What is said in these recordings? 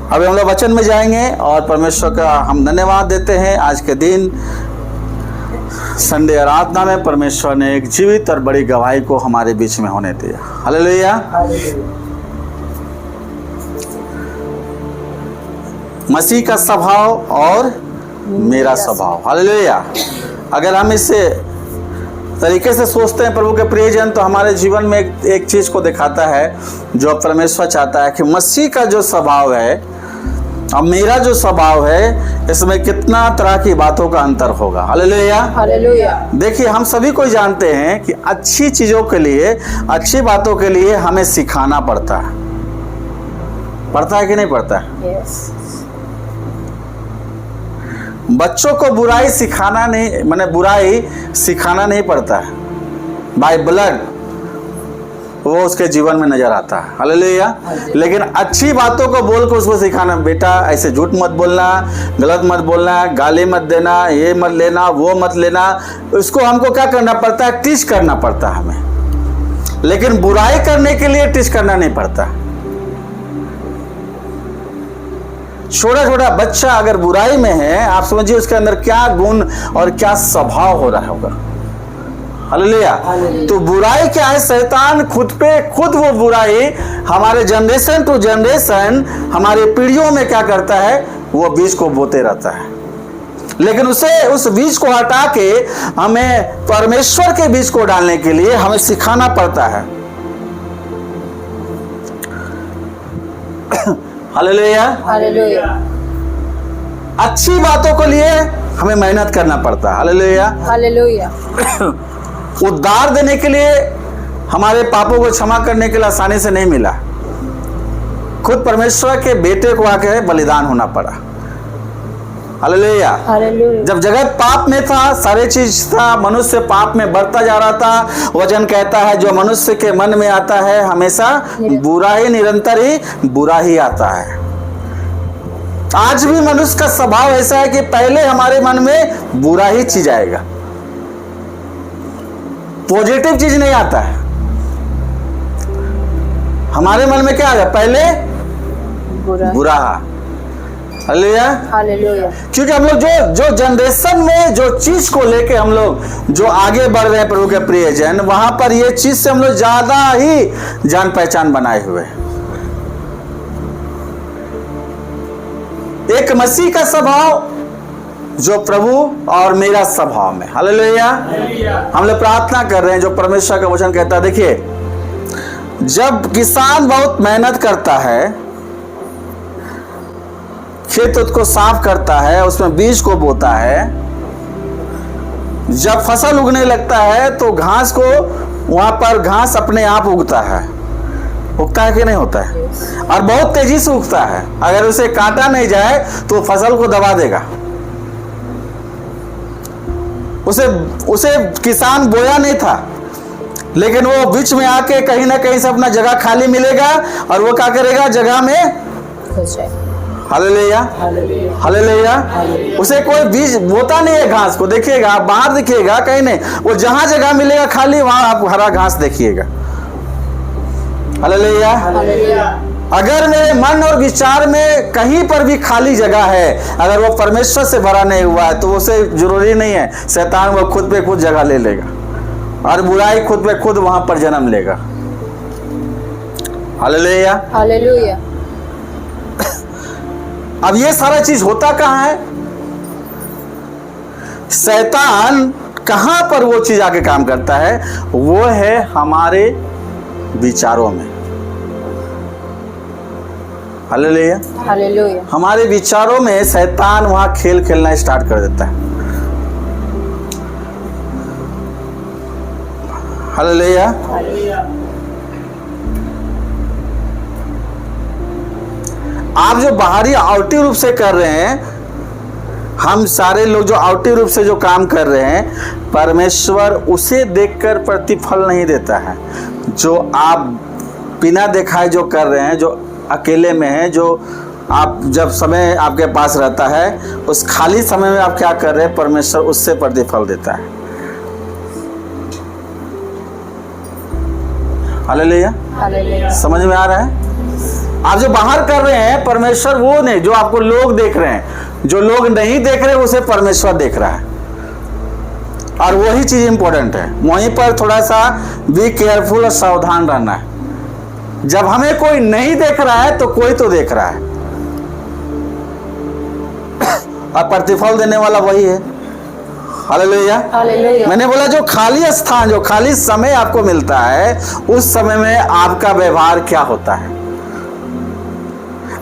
अब हम लोग वचन में जाएंगे और परमेश्वर का हम धन्यवाद देते हैं। आज के दिन संडे आराधना में परमेश्वर ने एक जीवित और बड़ी गवाही को हमारे बीच में होने दिया। हालेलुया। मसीह का स्वभाव और मेरा स्वभाव। हालेलुया। अगर हम इससे तरीके से सोचते हैं प्रभु के प्रियजन, तो हमारे जीवन में एक चीज को दिखाता है जो परमेश्वर चाहता है कि मसीह का जो स्वभाव है और मेरा जो स्वभाव है, इसमें कितना तरह की बातों का अंतर होगा। हालेलुया। हालेलुया। देखिए, हम सभी को जानते हैं कि अच्छी चीजों के लिए, अच्छी बातों के लिए हमें सिखाना पड़ता है। पड़ता है कि नहीं पड़ता है? Yes. बच्चों को बुराई सिखाना नहीं, माने बुराई सिखाना नहीं पड़ता है। बाय ब्लड वो उसके जीवन में नजर आता है। हालेलुया। लेकिन अच्छी बातों को बोल कर उसको सिखाना, बेटा ऐसे झूठ मत बोलना, गलत मत बोलना, गाली मत देना, ये मत लेना, वो मत लेना, उसको हमको क्या करना पड़ता है? टीच करना पड़ता है हमें। लेकिन बुराई करने के लिए टीच करना नहीं पड़ता। छोटा छोटा बच्चा अगर बुराई में है, आप समझिए उसके अंदर क्या गुण और क्या स्वभाव हो रहा होगा। हालेलुया। तो बुराई क्या है? शैतान खुद पे खुद वो बुराई हमारे जनरेशन टू जनरेशन, हमारे पीढ़ियों में क्या करता है? वो बीज को बोते रहता है। लेकिन उस बीज को हटा के हमें परमेश्वर के बीज को डालने के लिए हमें सिखाना पड़ता है। हालेलुया। हालेलुया। अच्छी बातों के लिए हमें मेहनत करना पड़ता है। हालेलुया। हालेलुया। उद्धार देने के लिए, हमारे पापों को क्षमा करने के लिए आसानी से नहीं मिला। खुद परमेश्वर के बेटे को आके बलिदान होना पड़ा। हालेलुया। हालेलुया। जब जगत पाप में था, सारे चीज था, मनुष्य पाप में बढ़ता जा रहा था। वचन कहता है जो मनुष्य के मन में आता है हमेशा बुरा ही, निरंतर ही बुरा ही आता है। आज भी मनुष्य का स्वभाव ऐसा है कि पहले हमारे मन में बुरा ही चीज आएगा, पॉजिटिव चीज नहीं आता है। हमारे मन में क्या आएगा? पहले बुरा। हालेलुया। हालेलुया। क्योंकि हम लोग जो जनरेशन में जो चीज को लेके हम लोग जो आगे बढ़ रहे हैं प्रभु के प्रियजन, वहां पर ये चीज से हम लोग ज्यादा ही जान पहचान बनाए हुए हैं। एक मसीह का स्वभाव जो प्रभु और मेरा स्वभाव में। हालेलुया। हम लोग प्रार्थना कर रहे हैं जो परमेश्वर का वचन कहता है। देखिए, जब किसान बहुत मेहनत करता है, खेत को साफ करता है, उसमें बीज को बोता है, जब फसल उगने लगता है तो घास को, वहां पर घास अपने आप उगता है कि नहीं होता है? और बहुत तेजी से उगता है। अगर उसे काटा नहीं जाए तो फसल को दबा देगा। उसे किसान बोया नहीं था, लेकिन वो बीच में आके कहीं ना कहीं से अपना जगह खाली मिलेगा और वो क्या करेगा? जगह में हालेलुया। हालेलुया। उसे कोई बीज बोता नहीं है घास को। देखिएगा, आप बाहर दिखिएगा कहीं नहीं, वो जहां जगह मिलेगा खाली वहां आप हरा घास देखिएगा। हालेलुया। अगर मेरे मन और विचार में कहीं पर भी खाली जगह है, अगर वो परमेश्वर से भरा नहीं हुआ है, तो उसे जरूरी नहीं है, शैतान वो खुद पे खुद जगह ले लेगा और बुराई खुद पे खुद वहां पर जन्म लेगा। हालेलुया। हालेलुया। अब ये सारा चीज होता कहाँ है? शैतान कहां पर वो चीज आके काम करता है? वो है हमारे विचारों में। हालेलुया। हालेलुया। हमारे विचारों में शैतान वहां खेल खेलना स्टार्ट कर देता है। हालेलुया। आप जो बाहरी आउटी रूप से कर रहे हैं, हम सारे लोग जो आउटी रूप से जो काम कर रहे हैं, परमेश्वर उसे देखकर प्रतिफल नहीं देता है। जो आप बिना दिखाए जो कर रहे हैं, जो अकेले में है, जो आप जब समय आपके पास रहता है, उस खाली समय में आप क्या कर रहे हैं, परमेश्वर उससे प्रतिफल देता है। हालेलुया। हालेलुया। समझ में आ रहा है? आप जो बाहर कर रहे हैं परमेश्वर वो नहीं, जो आपको लोग देख रहे हैं, जो लोग नहीं देख रहे उसे परमेश्वर देख रहा है, और वही चीज इंपॉर्टेंट है। वहीं पर थोड़ा सा बी केयरफुल और सावधान रहना है। जब हमें कोई नहीं देख रहा है तो कोई तो देख रहा है, और प्रतिफल देने वाला वही है। हालेलुया। हालेलुया। मैंने बोला जो खाली स्थान, जो खाली समय आपको मिलता है, उस समय में आपका व्यवहार क्या होता है।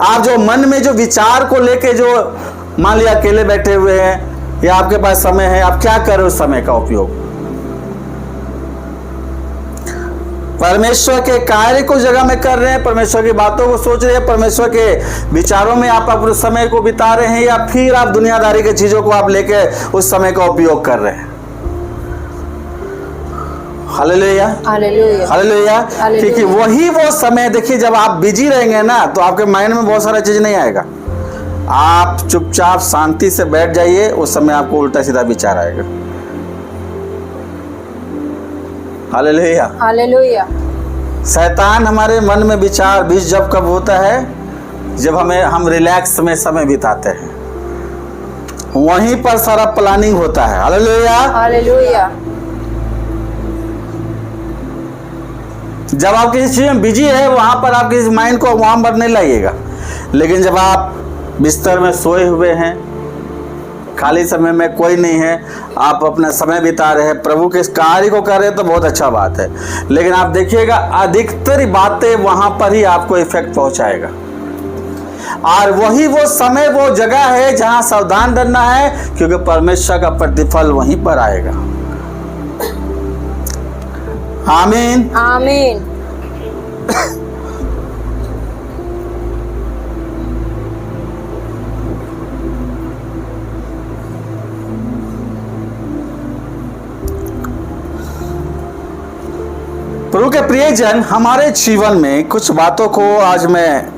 आप जो मन में जो विचार को लेके जो मान लिया अकेले बैठे हुए हैं या आपके पास समय है, आप क्या कर रहे हो उस समय का उपयोग। परमेश्वर के कार्य को जगह में कर रहे हैं, परमेश्वर की बातों को सोच रहे हैं, परमेश्वर के विचारों में आप अपने समय को बिता रहे हैं, या फिर आप दुनियादारी की चीजों को आप लेके उस समय का उपयोग कर रहे हैं। हालेलुया। हालेलुया। हालेलुया। हालेलुया। क्योंकि वही वो समय, देखिए जब आप बिजी रहेंगे ना तो आपके माइंड में बहुत सारा चीज नहीं आएगा। आप चुपचाप शांति से बैठ जाइए, उस समय आपको उल्टा सीधा विचार आएगा। हालेलुया। हालेलुया। शैतान हमारे मन में विचार बीज जब कब होता है, जब हम रिलैक्स में समय बिताते हैं, वहीं पर सारा प्लानिंग होता है। हालेलुया। हालेलुया। जब आप किसी चीज में बिजी है वहां पर आप किसी माइंड को वहां पर नहीं लाइएगा, लेकिन जब आप बिस्तर में सोए हुए हैं, खाली समय में कोई नहीं है, आप अपना समय बिता रहे हैं, प्रभु के इस कार्य को कर रहे हैं, तो बहुत अच्छा बात है। लेकिन आप देखिएगा अधिकतर बातें वहां पर ही आपको इफेक्ट पहुंचाएगा, और वही वो समय वो जगह है जहां सावधान रहना है, क्योंकि परमेश्वर का प्रतिफल वहीं पर आएगा। आमीन। आमीन। प्रभु के प्रियजन, हमारे जीवन में कुछ बातों को आज मैं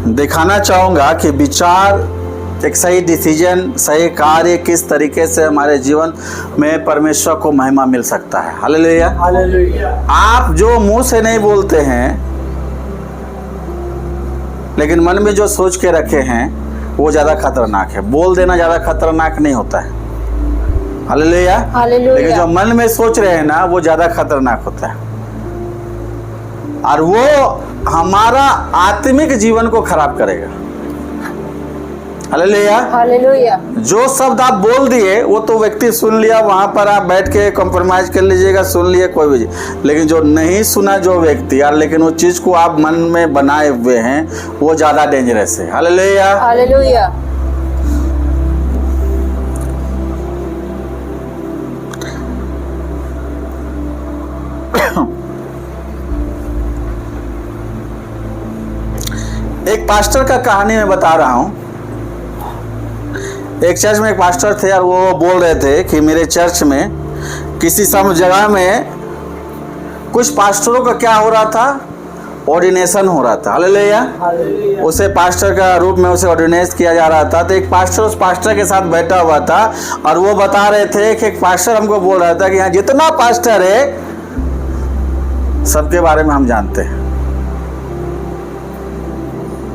दिखाना चाहूंगा कि विचार, एक सही डिसीजन, सही कार्य किस तरीके से हमारे जीवन में परमेश्वर को महिमा मिल सकता है। हालेलुया। हालेलुया। आप जो मुंह से नहीं बोलते हैं लेकिन मन में जो सोच के रखे हैं वो ज्यादा खतरनाक है। बोल देना ज्यादा खतरनाक नहीं होता है। हालेलुया। हालेलुया। लेकिन जो मन में सोच रहे हैं ना वो ज्यादा खतरनाक होता है, और वो हमारा आत्मिक जीवन को खराब करेगा। हालेलुया। हालेलुया। जो शब्द आप बोल दिए वो तो व्यक्ति सुन लिया, वहां पर आप बैठ के कॉम्प्रोमाइज कर लीजिएगा, सुन लिए कोई भी, लेकिन जो नहीं सुना जो व्यक्ति यार, लेकिन वो चीज को आप मन में बनाए हुए हैं, वो ज्यादा डेंजरस है। हालेलुया। हालेलुया। एक पास्टर का कहानी मैं बता रहा हूं। एक चर्च में एक पास्टर थे और वो बोल रहे थे कि मेरे चर्च में किसी सब जगह में कुछ पास्टरों का क्या हो रहा था, ऑर्डिनेशन हो रहा था। हालेलुया। हालेलुया। उसे पास्टर का रूप में उसे ऑर्डिनेट किया जा रहा था। तो एक पास्टर उस पास्टर के साथ बैठा हुआ था और वो बता रहे थे कि एक पास्टर हमको बोल रहा था कि यहाँ जितना पास्टर है सबके बारे में हम जानते हैं।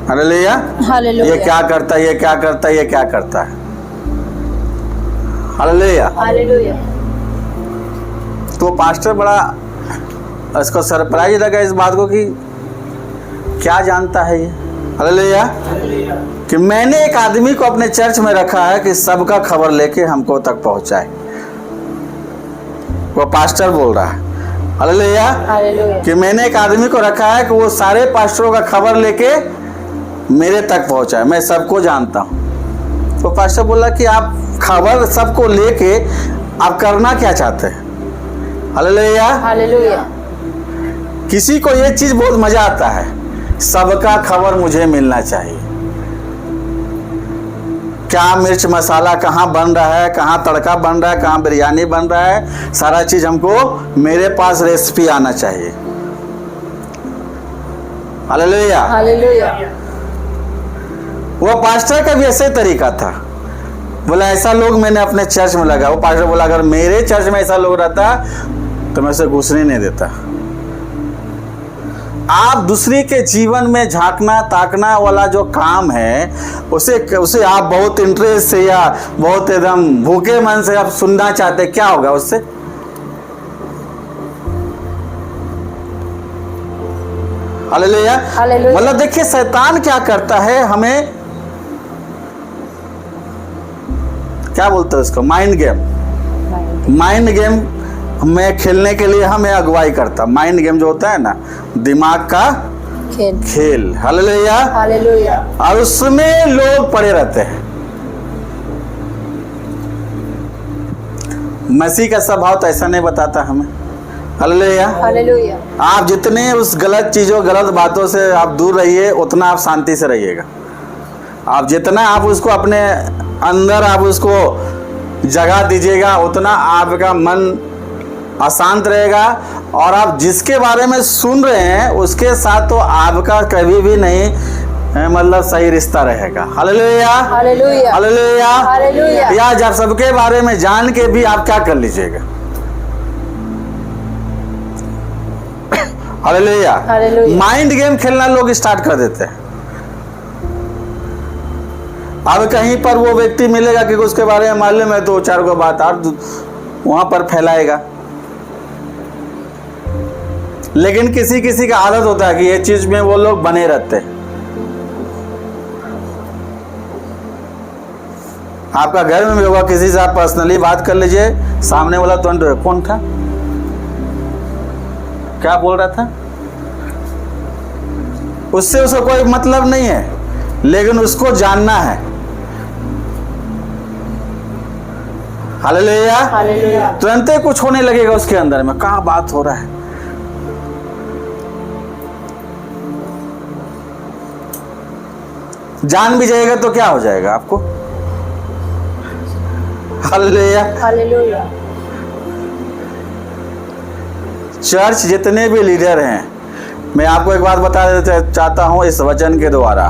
हालेलुया। हालेलुया। ये क्या करता है, ये क्या करता है, ये क्या करता है। हालेलुया। हालेलुया। तो पास्टर बड़ा इसको सरप्राइज लगा इस बात को कि क्या जानता है ये। हालेलुया। कि मैंने एक आदमी को अपने चर्च में रखा है कि सबका खबर लेके हमको तक पहुंचाए। वो पास्टर बोल रहा है। हालेलुया। हालेलुया। कि मैंने एक आदमी को रखा है कि वो सारे पास्टरों का खबर लेके मेरे तक पहुंचाए, मैं सबको जानता हूं। तो पास्टर बोला कि आप खबर सबको लेके आप करना क्या चाहते हैं। हालेलुया। हालेलुया। किसी को ये चीज बहुत मजा आता है, सबका खबर मुझे मिलना चाहिए। क्या मिर्च मसाला कहाँ बन रहा है, कहाँ तड़का बन रहा है, कहाँ बिरयानी बन रहा है, सारा चीज हमको मेरे पास रेसिपी आना चाहिए। हालेलुया। हालेलुया। वो पास्टर का भी ऐसे तरीका था। बोला ऐसा लोग मैंने अपने चर्च में लगा। वो पास्टर बोला अगर मेरे चर्च में ऐसा लोग रहता तो मैं उसे घुसने नहीं देता। आप दूसरी के जीवन में झांकना ताकना वाला जो काम है उसे आप बहुत इंटरेस्ट से या बहुत एकदम भूखे मन से आप सुनना चाहते, क्या होगा उससे? हालेलुया। हालेलुया। मतलब देखिए शैतान क्या करता है, हमें क्या बोलते हैं उसको, माइंड गेम में खेलने के लिए हमें अगुवाई करता। माइंड गेम जो होता है ना, दिमाग का खेल। हालेलुया। हालेलुया। और उसमें लोग पड़े रहते हैं। मसीह का स्वभाव तो ऐसा नहीं बताता हमें। हालेलुया। हालेलुया। आप जितने उस गलत चीजों गलत बातों से आप दूर रहिए, उतना आप शांति से रहिएगा। आप जितना आप उसको अपने अंदर आप उसको जगह दीजिएगा, उतना आपका मन अशांत रहेगा। और आप जिसके बारे में सुन रहे हैं उसके साथ तो आपका कभी भी नहीं मतलब सही रिश्ता रहेगा। हालेलुया। हालेलुया। हालेलुया। हालेलुया। या जब सबके बारे में जान के भी आप क्या कर लीजिएगा। हालेलुया। हालेलुया। माइंड गेम खेलना लोग स्टार्ट कर देते हैं। अब कहीं पर वो व्यक्ति मिलेगा कि उसके बारे में मालूम है तो चार को बात आप वहां पर फैलाएगा। लेकिन किसी किसी का आदत होता है कि ये चीज में वो लोग बने रहते हैं। आपका घर में भी होगा, किसी से आप पर्सनली बात कर लीजिए, सामने वाला तुरंत कौन था, क्या बोल रहा था, उससे उसका कोई मतलब नहीं है, लेकिन उसको जानना है। हालेलुया। हालेलुया। तुरंत ही कुछ होने लगेगा उसके अंदर में, कहाँ बात हो रहा है। जान भी जाएगा तो क्या हो जाएगा आपको। हालेलुया। हालेलुया। चर्च जितने भी लीडर हैं, मैं आपको एक बात बता देना चाहता हूं इस वचन के द्वारा।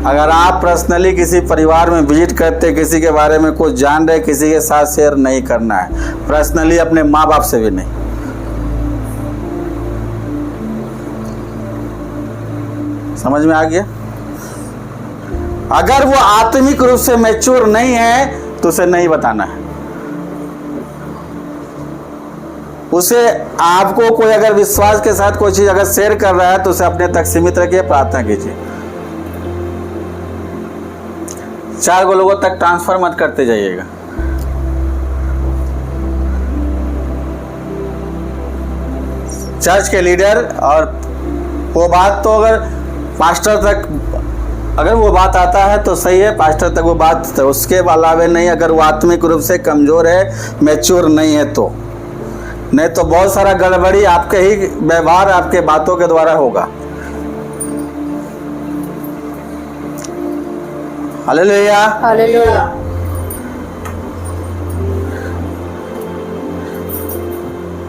अगर आप पर्सनली किसी परिवार में विजिट करते, किसी के बारे में कुछ जान रहे, किसी के साथ शेयर नहीं करना है। पर्सनली अपने माँ बाप से भी नहीं। समझ में आ गया? अगर वो आत्मिक रूप से मैच्योर नहीं है तो उसे नहीं बताना है। उसे आपको कोई अगर विश्वास के साथ कोई चीज अगर शेयर कर रहा है तो उसे अपने तक सीमित रखिए, प्रार्थना कीजिए। 4 लोगों तक ट्रांसफर मत करते जाइएगा। चर्च के लीडर और वो बात तो अगर पास्टर तक अगर वो बात आता है तो सही है, पास्टर तक वो बात, तो उसके अलावे नहीं। अगर वो आत्मिक रूप से कमजोर है, मैच्योर नहीं है तो नहीं, तो बहुत सारा गड़बड़ी आपके ही व्यवहार आपके बातों के द्वारा होगा। हालेलुया। हालेलुया।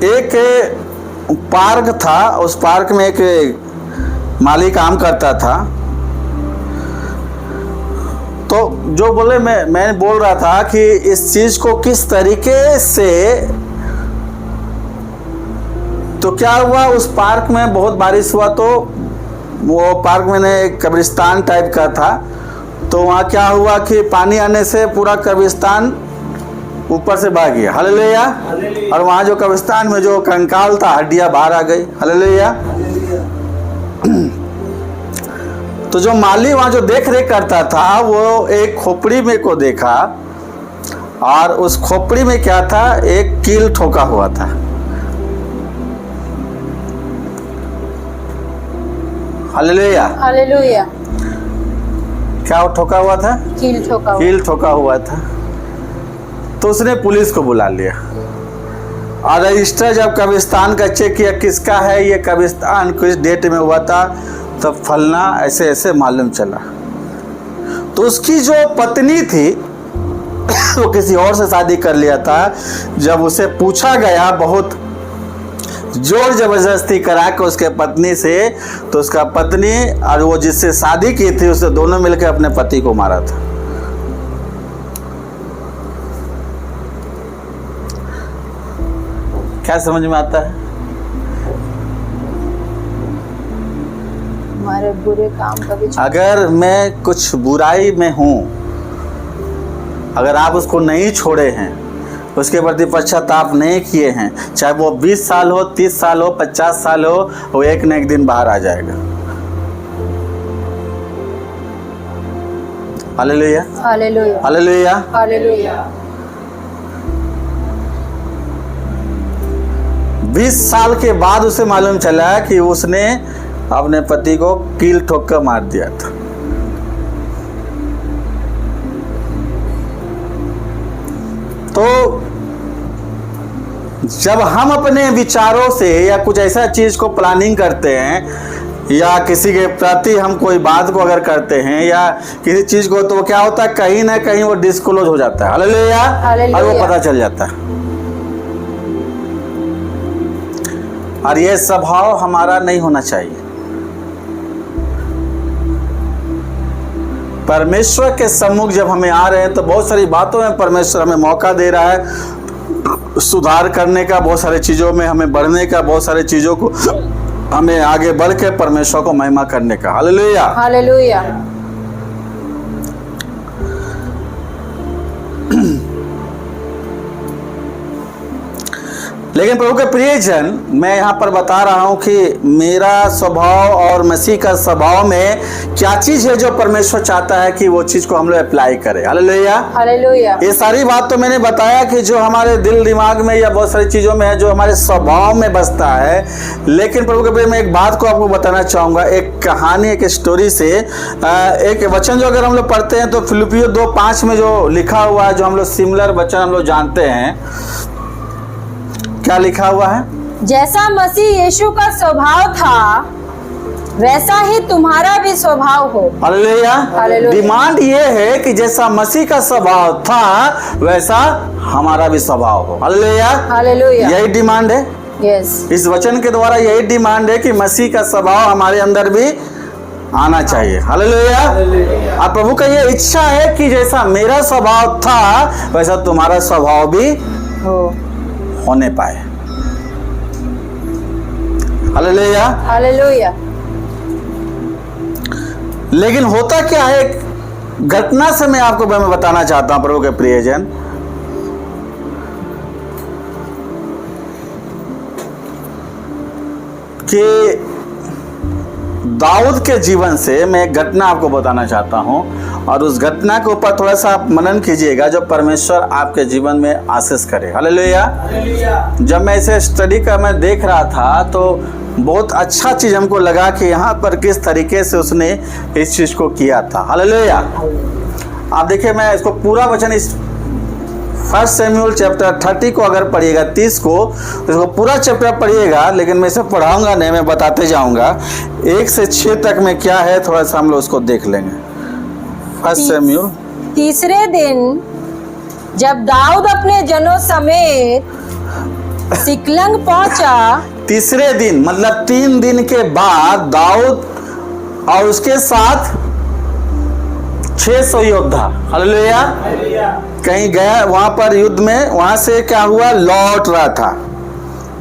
एक पार्क था, उस पार्क में एक माली काम करता था। तो जो बोले मैं बोल रहा था कि इस चीज को किस तरीके से, तो क्या हुआ उस पार्क में बहुत बारिश हुआ, तो वो पार्क में एक कब्रिस्तान टाइप का था। तो वहाँ क्या हुआ कि पानी आने से पूरा कब्रिस्तान ऊपर से बह गया। हालेलुया। और वहाँ जो कब्रिस्तान में जो कंकाल था, हड्डियाँ बाहर आ गई। हालेलुया। तो जो माली वहाँ जो देख रेख करता था, वो एक खोपड़ी में को देखा, और उस खोपड़ी में क्या था, एक कील ठोका हुआ था। हालेलुया। हालेलुया। क्या ठोका हुआ था? कील ठोका हुआ। कील ठोका हुआ था। तो उसने पुलिस को बुला लिया और रजिस्टर जब कब्रिस्तान का चेक किया, किसका है ये कब्रिस्तान, किस डेट में हुआ था, तब फलना ऐसे ऐसे मालूम चला। तो उसकी जो पत्नी थी वो किसी और से शादी कर लिया था। जब उसे पूछा गया बहुत जोर जबरदस्ती करा के उसके पत्नी से, तो उसका पत्नी और वो जिससे शादी की थी, उसने दोनों मिलकर अपने पति को मारा था। क्या समझ में आता है? हमारे बुरे काम कभी अगर मैं कुछ बुराई में हूँ, अगर आप उसको नहीं छोड़े हैं, उसके प्रति पश्चाताप नहीं किए हैं, चाहे वो 20 साल हो, 30 साल हो, 50 साल हो, वो एक न एक दिन बाहर आ जाएगा। Hallelujah, hallelujah, hallelujah. हालेलुया। 20 साल के बाद उसे मालूम चला कि उसने अपने पति को कील ठोक कर मार दिया था। तो जब हम अपने विचारों से या कुछ ऐसा चीज को प्लानिंग करते हैं या किसी के प्रति हम कोई बात को अगर करते हैं या किसी चीज को, तो क्या होता है, कहीं ना कहीं वो डिस्क्लोज हो जाता है। हालेलुया, और वो पता चल जाता है। और ये स्वभाव हमारा नहीं होना चाहिए। परमेश्वर के सम्मुख जब हमें आ रहे हैं तो बहुत सारी बातों में परमेश्वर हमें मौका दे रहा है सुधार करने का, बहुत सारी चीजों में हमें बढ़ने का, बहुत सारी चीजों को हमें आगे बढ़ के परमेश्वर को महिमा करने का। Hallelujah, hallelujah. लेकिन प्रभु के प्रियजन, मैं यहाँ पर बता रहा हूँ कि मेरा स्वभाव और मसीह का स्वभाव में क्या चीज है जो परमेश्वर चाहता है कि वो चीज को हम लोग अप्लाई करें। Hallelujah, hallelujah. ये सारी बात तो मैंने बताया कि जो हमारे दिल दिमाग में या बहुत सारी चीजों में है, जो हमारे स्वभाव में बसता है। लेकिन प्रभु के प्रिय, मैं एक बात को आपको बताना चाहूंगा, एक कहानी, एक स्टोरी से। एक वचन जो अगर हम लोग पढ़ते हैं तो फिलिपियों 2:5 में जो लिखा हुआ है, जो हम लोग सिमिलर वचन हम लोग जानते हैं, क्या लिखा हुआ है? जैसा मसीह यीशु का स्वभाव था वैसा ही तुम्हारा भी स्वभाव हो। हालेलुया। हालेलुया। डिमांड ये है कि जैसा मसीह का स्वभाव था वैसा हमारा भी स्वभाव हो। Hallelujah, hallelujah. यही डिमांड है। यस, इस वचन के द्वारा यही डिमांड है कि मसीह का स्वभाव हमारे अंदर भी आना चाहिए। हालेलुया। और प्रभु का ये इच्छा है कि जैसा मेरा स्वभाव था वैसा तुम्हारा स्वभाव भी होने पाए। Hallelujah, hallelujah. लेकिन होता क्या है, घटना से मैं आपको मैं बताना चाहता हूं प्रभु के प्रियजन, कि दाऊद के जीवन से मैं एक घटना आपको बताना चाहता हूं, और उस घटना के ऊपर थोड़ा सा आप मनन कीजिएगा, जो परमेश्वर आपके जीवन में आशीष करे। हालेलुया। जब मैं इसे स्टडी का मैं देख रहा था तो बहुत अच्छा चीज हमको लगा कि यहाँ पर किस तरीके से उसने इस चीज को किया था। हालेलुया। आप देखिए, मैं इसको पूरा वचन, इस 1 शमूएल चैप्टर 30 को अगर पढ़िएगा, 30 को, इसको पूरा चैप्टर पढ़िएगा, लेकिन मैं इसे पढ़ाऊंगा नहीं, मैं बताते जाऊंगा 1 से 6 तक में क्या है, थोड़ा सा हम लोग उसको देख लेंगे। 1 शमूएल। तीसरे दिन जब दाऊद अपने जनों समेत सिकलग पहुंचा, तीसरे दिन मतलब 3 दिन के बाद दाऊद और उसके साथ 600 योद्धा, हालेलुया, कहीं गया वहां पर युद्ध में, वहां से क्या हुआ, लौट रहा था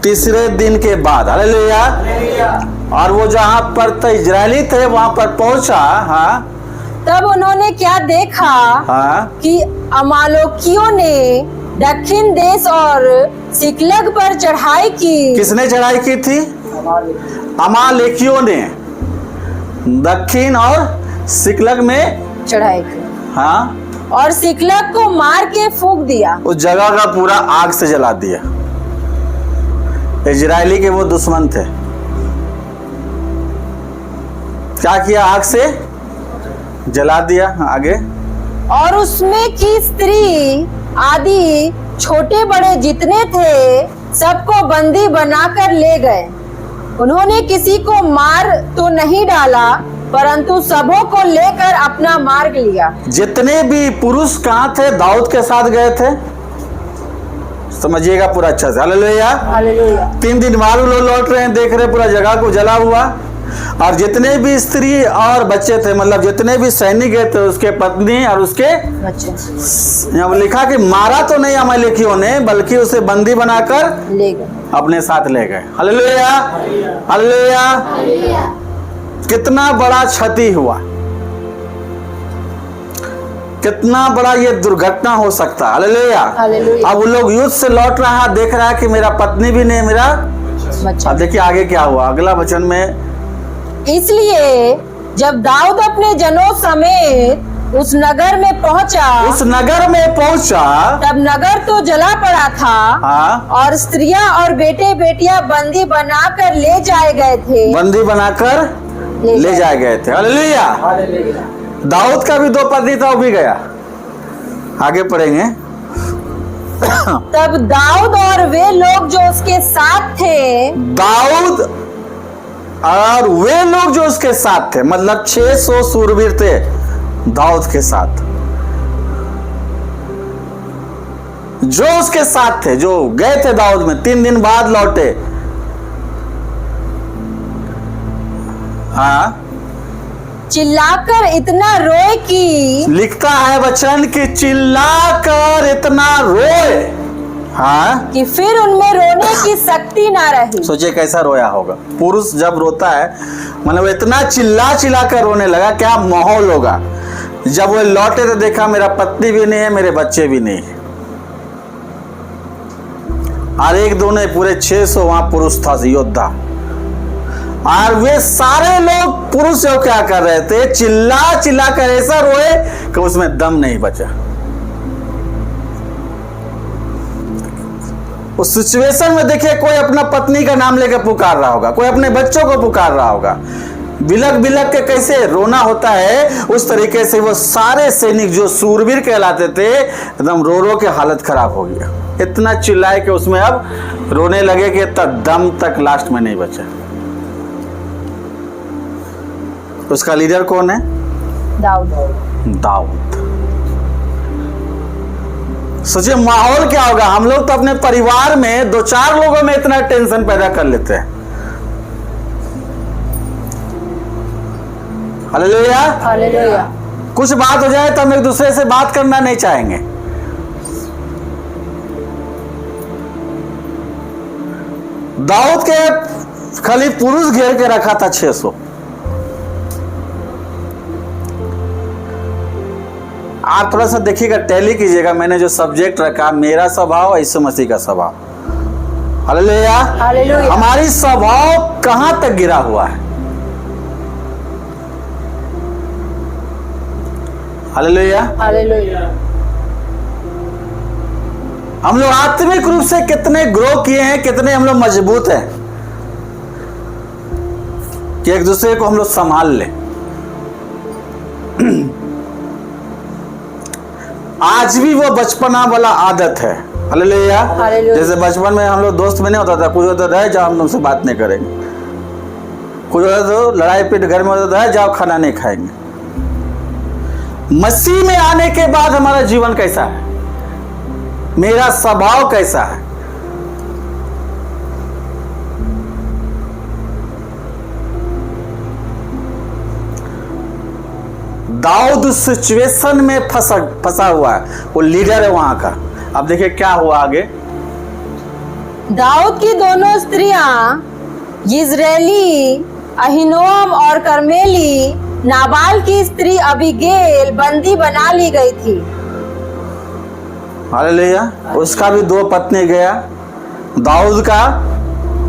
तीसरे दिन के बाद। हालेलुया। और वो जहां पर थे इजरायली थे वहां पर पहुंचा। हाँ, तब उन्होंने क्या देखा कि अमालेकियों ने दक्षिण देश और सिकलग पर चढ़ाई की। किसने चढ़ाई की थी? अमालेकियों ने दक्षिण और सिकलग में चढ़ाई की। हाँ, और सिकलग को मार के फूंक दिया, उस जगह का पूरा आग से जला दिया। इजरायली के वो दुश्मन थे, क्या किया, आग से जला दिया। आगे, और उसमें की स्त्री आदि छोटे बड़े जितने थे सबको बंदी बनाकर ले गए। उन्होंने किसी को मार तो नहीं डाला, परंतु सबों को लेकर अपना मार्ग लिया। जितने भी पुरुष कहाँ थे, दाऊद के साथ गए थे, समझिएगा पूरा अच्छा से। हालेलुया। हालेलुया। 3 दिन बाद लोग लौट रहे हैं, देख रहे पूरा जगह को जला हुआ। और जितने भी स्त्री और बच्चे थे, मतलब जितने भी सैनिक गए थे, उसके पत्नी और उसके बच्चे, यहाँ लिखा कि मारा तो नहीं अमालेकियों ने, बल्कि उसे बंदी बनाकर ले गए, अपने साथ ले गए। Hallelujah, hallelujah. कितना बड़ा क्षति हुआ, कितना बड़ा ये दुर्घटना हो सकता। हालेलुया। हालेलुया। अब वो लोग युद्ध से लौट रहा है, देख रहा है कि मेरा पत्नी भी नहीं, मेरा बच्चा। अब देखिए आगे क्या हुआ अगला वचन में। इसलिए जब दाऊद अपने जनों समेत उस नगर में पहुंचा, तब नगर तो जला पड़ा था। हाँ, और स्त्रियां और बेटे बेटियां बंदी बनाकर ले जाए गए थे। बंदी बनाकर ले जाए गए थे। हालेलुया। दाऊद का भी 2 पत्नी था, वो भी गया। आगे पढ़ेंगे। तब दाऊद और वे लोग जो उसके साथ थे, दाऊद और वे लोग जो उसके साथ थे, मतलब 600 सूरवीर थे दाऊद के साथ, जो उसके साथ थे, जो गए थे दाऊद में, 3 दिन बाद लौटे। हाँ, चिल्लाकर इतना रोए कि, लिखता है वचन कि चिल्लाकर इतना रोए। हाँ, कि फिर उनमें रोने की शक्ति ना रही। सोचिए कैसा रोया होगा। पुरुष जब रोता है, मतलब इतना चिल्ला चिल्ला कर रोने लगा, क्या माहौल होगा। जब वो लौटे तो देखा मेरा पत्नी भी नहीं है, मेरे बच्चे भी नहीं है, और एक दो नहीं, पूरे 600 वहां पुरुष था, योद्धा। और वे सारे लोग पुरुष जो क्या कर रहे थे, चिल्ला चिल्ला कर ऐसा रोए कि उसमें दम नहीं बचा। उस सिचुएशन में देखिए, कोई अपना पत्नी का नाम लेकर पुकार रहा होगा, कोई अपने बच्चों को पुकार रहा होगा, बिलक बिलक के कैसे रोना होता है, उस तरीके से वो सारे सैनिक जो सूरवीर कहलाते थे, एकदम रो रो के हालत खराब हो गया। इतना चिल्लाए कि उसमें अब रोने लगे कि दम तक लास्ट में नहीं बचा। उसका लीडर कौन है? दाऊद। सोचिए माहौल क्या होगा। हम लोग तो अपने परिवार में 2-4 लोगों में इतना टेंशन पैदा कर लेते हैं। हालेलुया। हालेलुया। कुछ बात हो जाए तो हम एक दूसरे से बात करना नहीं चाहेंगे। दाऊद के खाली पुरुष घेर के रखा था 600। आप थोड़ा सा देखिएगा, टैली कीजिएगा। मैंने जो सब्जेक्ट रखा, मेरा स्वभाव यीशु मसीह का स्वभाव। हालेलुया। हालेलुया। हमारी स्वभाव कहां तक गिरा हुआ है। हालेलुया। हालेलुया। हम लोग आत्मिक रूप से कितने ग्रो किए हैं, कितने हम लोग मजबूत हैं कि एक दूसरे को हम लोग संभाल लें। आज भी वो बचपना वाला आदत है। हालेलुया। जैसे बचपन में हम लोग दोस्त में नहीं होता था, कुछ होता था जाओ हम तुमसे बात नहीं करेंगे, कुछ होता तो लड़ाई पीट घर में होता था जाओ खाना नहीं खाएंगे। मसीह में आने के बाद हमारा जीवन कैसा है, मेरा स्वभाव कैसा है। दाऊद उस सिचुएशन में फंसा हुआ है, वो लीडर है वहां का। अब देखिए क्या हुआ आगे। दाऊद की दोनों स्त्रियां, यिज्रेली अहीनोअम और कर्मेली नाबाल की स्त्री अबीगेल, बंदी बना ली गई थी। हालेलुया। उसका भी 2 पत्नी गया, दाऊद का,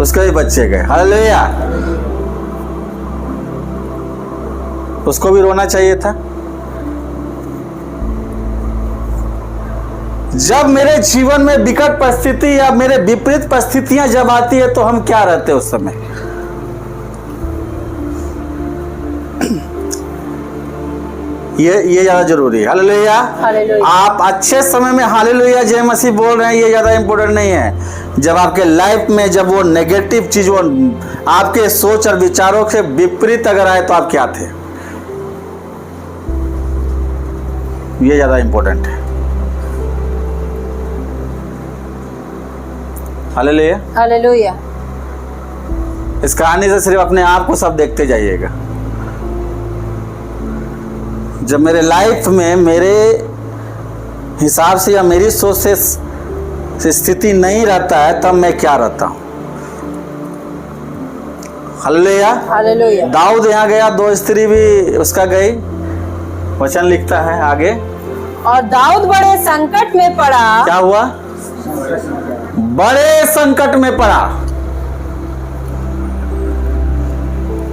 उसके भी बच्चे गए। हालेलुया। उसको भी रोना चाहिए था। जब मेरे जीवन में विकट परिस्थिति या मेरे विपरीत परिस्थितियां जब आती है तो हम क्या रहते हैं उस समय। ये ज्यादा जरूरी है। हालेलुया। आप अच्छे समय में हालेलुया जय मसीह बोल रहे हैं, ये ज्यादा इंपॉर्टेंट नहीं है। जब आपके लाइफ में जब वो नेगेटिव चीज, वो आपके सोच और विचारों के विपरीत अगर आए तो आप क्या थे, ये ज्यादा इंपॉर्टेंट है। हालेलुया। हालेलुया। इस कहानी से सिर्फ अपने आप को सब देखते जाइएगा। जब मेरे लाइफ में मेरे हिसाब से या मेरी सोच से स्थिति नहीं रहता है, तब मैं क्या रहता हूं। हालेलुया। हालेलुया। दाऊद यहाँ गया, 2 स्त्री भी उसका गई, वचन लिखता है आगे। और दाऊद बड़े संकट में पड़ा। क्या हुआ? बड़े संकट में पड़ा।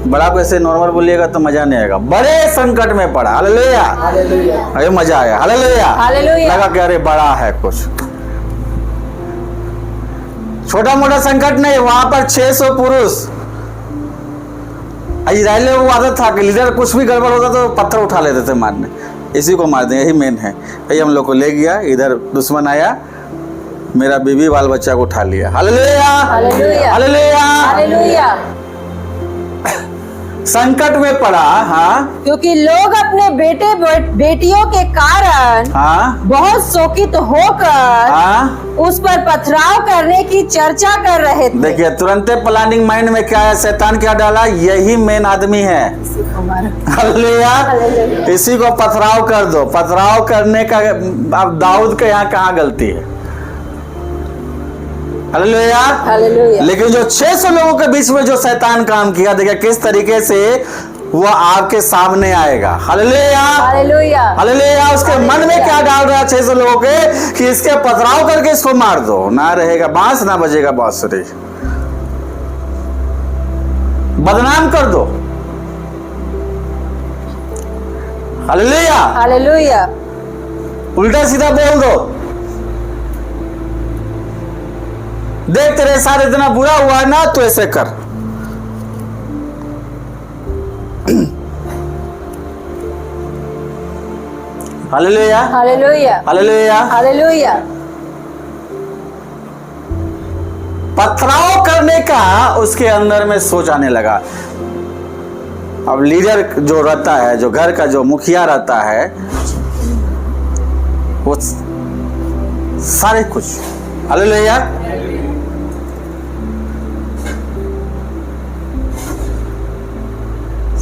बड़ा को ऐसे नॉर्मल बोलिएगा तो मजा नहीं आएगा। बड़े संकट में पड़ा। हालेलुया। अरे मजा आया। हालेलुया। हालेलुया। लगा कि अरे बड़ा है कुछ, छोटा मोटा संकट नहीं। वहां पर 600 पुरुष, इजराइल में वो आदत था कि लीडर कुछ भी गड़बड़ होता तो पत्थर उठा लेते थे मारने, इसी को मार दें, यही मेन है। भाई हम लोग को ले गया, इधर दुश्मन आया, मेरा बीवी बाल बच्चा को उठा लिया। हालेलुया। हालेलुया। हालेलुया। हालेलुया। संकट में पड़ा। हाँ क्योंकि लोग अपने बेटे बेटियों के कारण हाँ बहुत शोकित होकर हाँ। उस पर पथराव करने की चर्चा कर रहे थे। देखिए तुरंत प्लानिंग माइंड में क्या है, शैतान क्या डाला, यही मेन आदमी है। हालेलुया। इसी को पथराव कर दो। पथराव करने का अब दाऊद के यहाँ कहाँ गलती है? हालेलुया। हालेलुया। लेकिन जो 600 लोगों के बीच में जो शैतान काम किया, देखिए किस तरीके से वो आपके सामने आएगा। हालेलुया। हालेलुया। हालेलुया। उसके मन में क्या डाल रहा है 600 लोगों के कि इसके पथराव करके इसको मार दो, ना रहेगा बांस ना बजेगा बांसुरी, बदनाम कर दो। हालेलुया। हालेलुया। उल्टा सीधा बोल दो, देख तेरे साथ इतना बुरा हुआ ना तो ऐसे कर। हालेलुया। हालेलुया। हालेलुया। हालेलुया। पथराव करने का उसके अंदर में सोच आने लगा। अब लीडर जो रहता है, जो घर का जो मुखिया रहता है, वो सारे कुछ। हालेलुया।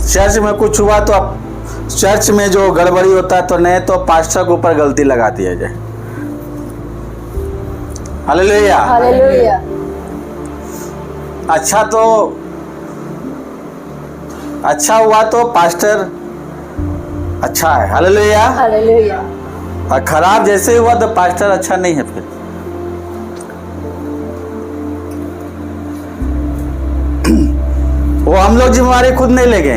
चर्च में कुछ हुआ तो अब चर्च में जो गड़बड़ी होता है तो नहीं तो पास्टर के ऊपर गलती लगा दिया जाए। हालेलुया। हालेलुया। अच्छा हुआ तो पास्टर अच्छा है। हालेलुया। हालेलुया। और खराब जैसे हुआ तो पास्टर अच्छा नहीं है। फिर वो हम लोग जिम्मेवारी खुद नहीं लेंगे।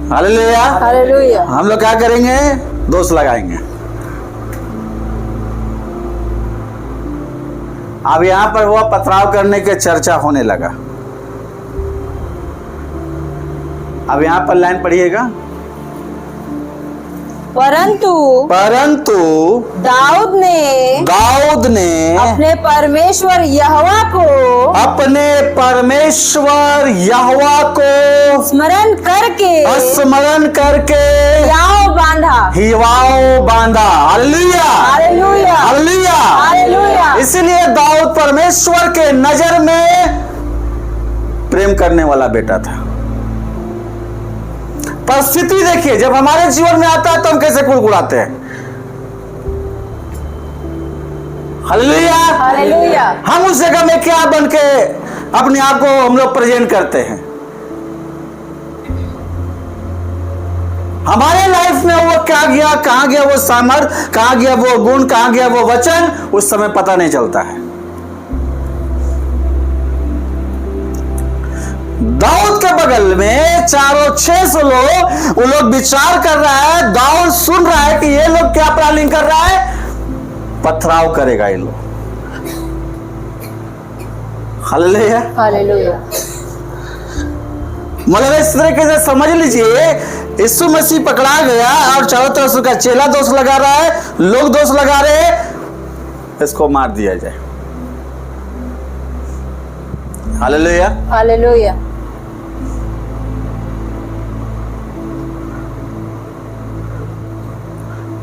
हालेलुया। हालेलुया। हम लोग क्या करेंगे? दोष लगाएंगे। अब यहां पर हुआ पथराव करने के चर्चा होने लगा। अब यहां पर लाइन पढ़िएगा। परंतु दाऊद ने अपने परमेश्वर यहोवा को स्मरण करके हिवाओ बांधा। हालेलुया। हालेलुया। हालेलुया। हालेलुया। इसलिए दाऊद परमेश्वर के नजर में प्रेम करने वाला बेटा था। परिस्थिति देखिए, जब हमारे जीवन में आता है तो हम कैसे कुड़कुड़ाते हैं। हालेलुया। हालेलुया। हम उस जगह में क्या बन के अपने आप को हम लोग प्रेजेंट करते हैं। हमारे लाइफ में वो क्या गया, कहां गया वो सामर्थ, कहां गया वो गुण, कहां गया वो वचन, उस समय पता नहीं चलता है। दाऊद के बगल में चारों 600 लोग, वो लोग विचार कर रहा है, दाऊद सुन रहा है कि ये लोग क्या प्लानिंग कर रहा है, पथराव करेगा ये लोग। हालेलुया। हालेलुया। मतलब इस तरीके से समझ लीजिए, यीशु मसीह पकड़ा गया और चारों तरफ उसका चेला दोष लगा रहा है, लोग दोष लगा रहे हैं, इसको मार दिया जाए। हालेलुया। हालेलुया।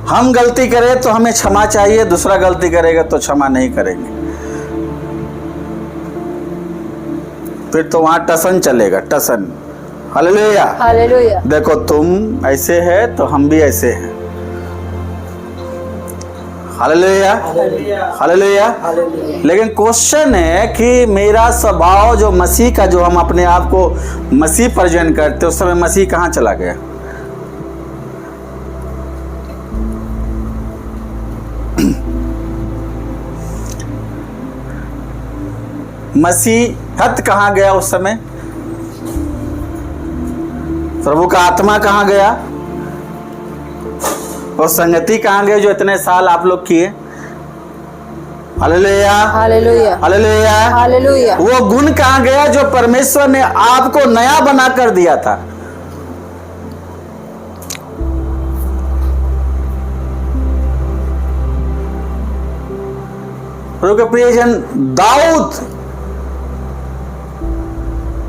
हम गलती करें तो हमें क्षमा चाहिए, दूसरा गलती करेगा तो क्षमा नहीं करेंगे, फिर तो वहां टसन चलेगा, टसन। हालेलुया। Hallelujah, hallelujah. लेकिन क्वेश्चन है कि मेरा स्वभाव जो मसीह का, जो हम अपने आप को मसीह प्रेजेंट करते, उस समय मसीह कहाँ चला गया? मसीहत कहाँ गया उस समय? प्रभु का आत्मा कहाँ गया? और संगति कहाँ गई जो इतने साल आप लोग किए? Hallelujah, hallelujah, hallelujah, hallelujah. वो गुण कहाँ गया जो परमेश्वर ने आपको नया बना कर दिया था? प्रभु के प्रियजन, दाऊद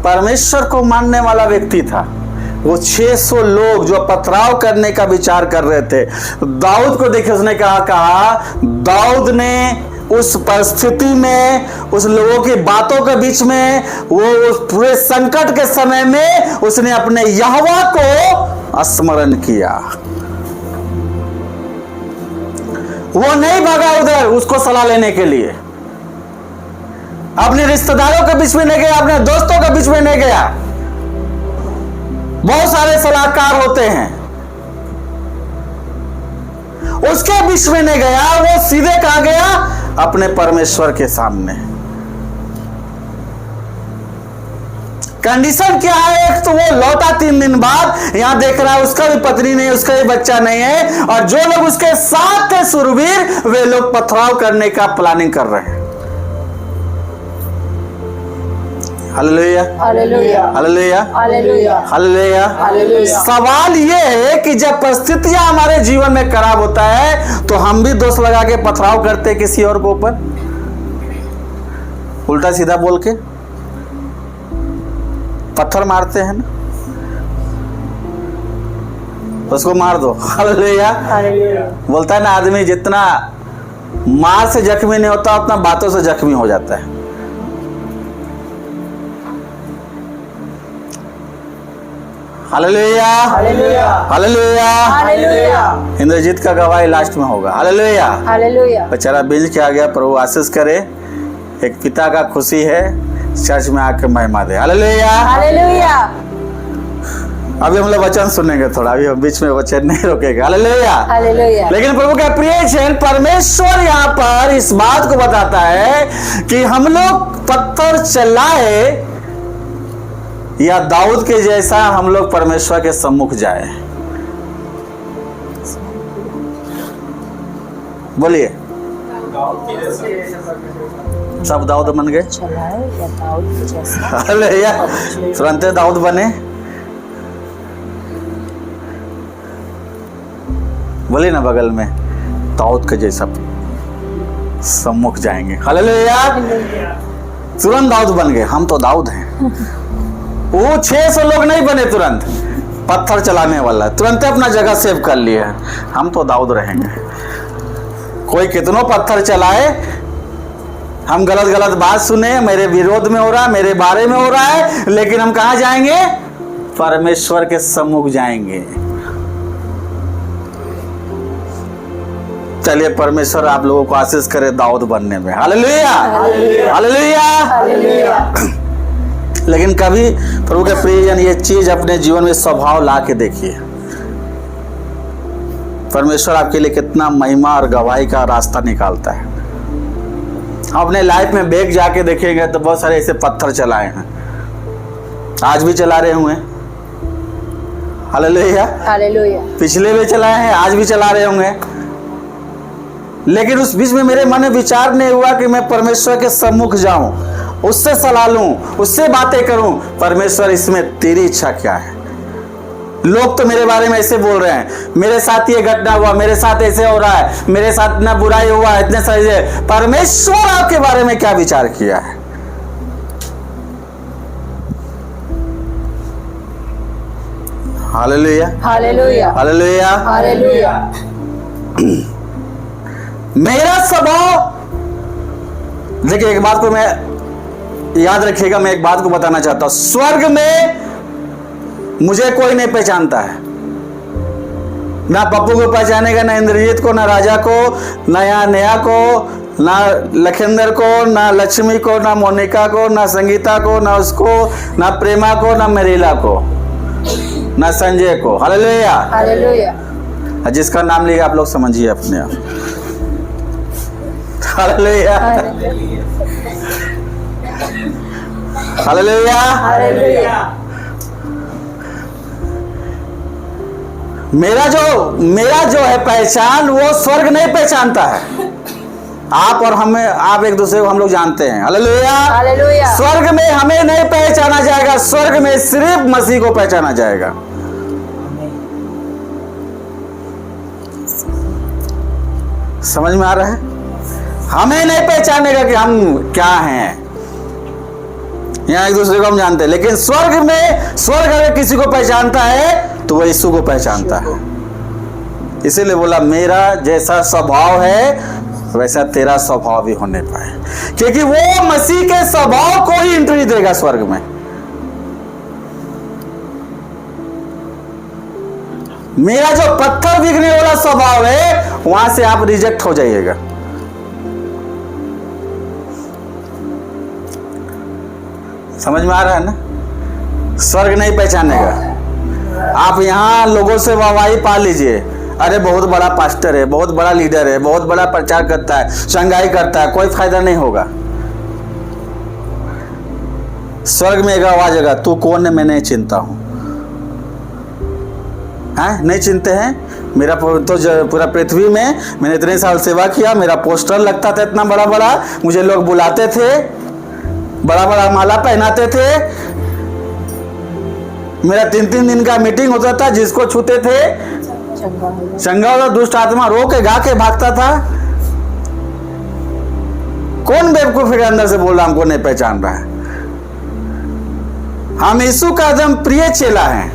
परमेश्वर को मानने वाला व्यक्ति था। वो 600 लोग जो पथराव करने का विचार कर रहे थे, दाऊद को देखिए, उसने कहा दाऊद ने उस परिस्थिति में, उस लोगों की बातों के बीच में, वो उस पूरे संकट के समय में उसने अपने यहोवा को स्मरण किया। वो नहीं भागा उधर उसको सलाह लेने के लिए, अपने रिश्तेदारों के बीच में नहीं गया, अपने दोस्तों के बीच में नहीं गया। बहुत सारे सलाहकार होते हैं, उसके बीच में नहीं गया। वो सीधे कहां गया? अपने परमेश्वर के सामने। कंडीशन क्या है? एक तो वो लौटा 3 दिन बाद, यहां देख रहा है उसका भी पत्नी नहीं, उसका भी बच्चा नहीं है, और जो लोग उसके साथ थे सुरवीर, वे लोग पथराव करने का प्लानिंग कर रहे हैं। Hallelujah, hallelujah, hallelujah, hallelujah, hallelujah. Hallelujah. सवाल ये है कि जब परिस्थितियां हमारे जीवन में खराब होता है तो हम भी दोष लगा के पथराव करते हैं किसी और के ऊपर, उल्टा सीधा बोल के पत्थर मारते हैं ना, उसको मार दो। Hallelujah, hallelujah. बोलता है ना आदमी, जितना मार से जख्मी नहीं होता उतना बातों से जख्मी हो जाता है। Hallelujah, hallelujah, hallelujah, hallelujah, Indrajeet का गवाही लास्ट में होगा। हालेलुया। हालेलुया। बेचारा बिल के आ गया, प्रभु आशीष करे। एक पिता का खुशी है, चर्च में आकर महिमा दे। Hallelujah, hallelujah. अभी हम लोग वचन सुनेंगे थोड़ा, अभी हम बीच में वचन नहीं रोकेगा। Hallelujah, hallelujah. लेकिन प्रभु का प्रियजन, परमेश्वर यहाँ पर इस बात को बताता है कि हम लोग पत्थर चलाए या दाऊद के जैसा हम लोग परमेश्वर के सम्मुख जाए। बोलिए, सब दाऊद बन गए? चलाए या दाऊद के जैसा? हालेलुया, तुरंत दाऊद बने। बोलिए ना बगल में, दाऊद के जैसा सम्मुख जाएंगे। हालेलुया, तुरंत दाऊद बन गए। हम तो दाऊद हैं। वो 600 लोग नहीं बने तुरंत पत्थर चलाने वाला, तुरंत अपना जगह सेव कर लिए। हम तो दाऊद रहेंगे। कोई कितनों पत्थर चलाए, हम गलत गलत बात सुने, मेरे विरोध में हो रहा है, मेरे बारे में हो रहा है, लेकिन हम कहां जाएंगे? परमेश्वर के सम्मुख जाएंगे। चलिए, परमेश्वर आप लोगों को आशीष करे दाऊद बनने में। Hallelujah, hallelujah, hallelujah. लेकिन कभी प्रभु के प्रियजन ये चीज अपने जीवन में स्वभाव ला के देखिए, परमेश्वर आपके लिए कितना महिमा और गवाही का रास्ता निकालता है। अपने लाइफ में बैग जाके देखेंगे तो बहुत सारे ऐसे पत्थर चलाए हैं, आज भी चला रहे होंगे। Hallelujah, hallelujah. पिछले भी चलाए हैं, आज भी चला रहे होंगे। लेकिन उस बीच में मेरे मन में विचार नहीं हुआ कि मैं परमेश्वर के सम्मुख जाऊं, उससे सलाह लूं, उससे बातें करूं, परमेश्वर इसमें तेरी इच्छा क्या है? लोग तो मेरे बारे में ऐसे बोल रहे हैं, मेरे साथ ये घटना हुआ, मेरे साथ ऐसे हो रहा है, मेरे साथ इतना बुराई हुआ, इतने सारे। परमेश्वर आपके बारे में क्या विचार किया है? Hallelujah, hallelujah, hallelujah, hallelujah. मेरा स्वभाव, देखिए एक बात को मैं याद रखिएगा, मैं एक बात को बताना चाहता हूं। स्वर्ग में मुझे कोई नहीं पहचानता है, ना पप्पू को पहचानेगा, ना इंद्रजीत को, ना राजा को, ना यहाँ नेहा को, ना लखिंदर को, ना लक्ष्मी को, ना मोनिका को, ना संगीता को, ना उसको, ना प्रेमा को, ना मेरीला को, ना संजय को। हालेलुया। हालेलुया। जिसका नाम लिया आप लोग समझिए अपने आप। हालेलुया। हालेलुया। हालेलुया। मेरा जो है पहचान, वो स्वर्ग नहीं पहचानता है। आप और हमें, आप एक दूसरे को हम लोग जानते हैं। हालेलुया। हालेलुया। स्वर्ग में हमें नहीं पहचाना जाएगा, स्वर्ग में सिर्फ मसीह को पहचाना जाएगा। समझ में आ रहा है? हमें नहीं पहचानेगा कि हम क्या हैं। यहाँ एक दूसरे को हम जानते हैं, लेकिन स्वर्ग अगर किसी को पहचानता है तो वह यीशु को पहचानता है। इसीलिए बोला मेरा जैसा स्वभाव है वैसा तेरा स्वभाव भी होने पाए, क्योंकि वो मसीह के स्वभाव को ही एंट्री देगा स्वर्ग में। मेरा जो पत्थर बिकने वाला स्वभाव है वहां से आप रिजेक्ट हो जाइएगा। समझ में आ रहा है ना? स्वर्ग नहीं पहचानेगा। आप यहां लोगों से वाहवाही पा लीजिए, अरे बहुत बड़ा पास्टर है, बहुत बड़ा लीडर है, बहुत बड़ा प्रचार करता है, संगाई करता है, कोई फायदा नहीं होगा। स्वर्ग में एक आवाज आएगा, तू कौन है? मैं नहीं चिंता हूं। नहीं चिंते हैं? मेरा तो पूरा पृथ्वी में मैंने इतने साल सेवा किया, मेरा पोस्टर लगता था इतना बड़ा बड़ा, मुझे लोग बुलाते थे, बड़ा बड़ा माला पहनाते थे, मेरा 3-3 दिन का मीटिंग होता था, जिसको छूते थे चंगा वाला दुष्ट आत्मा रो के गा के भागता था। कौन बेवकूफ के अंदर से बोल रहा हमको नहीं पहचान रहा है? हम यीशु का एकदम प्रिय चेला हैं,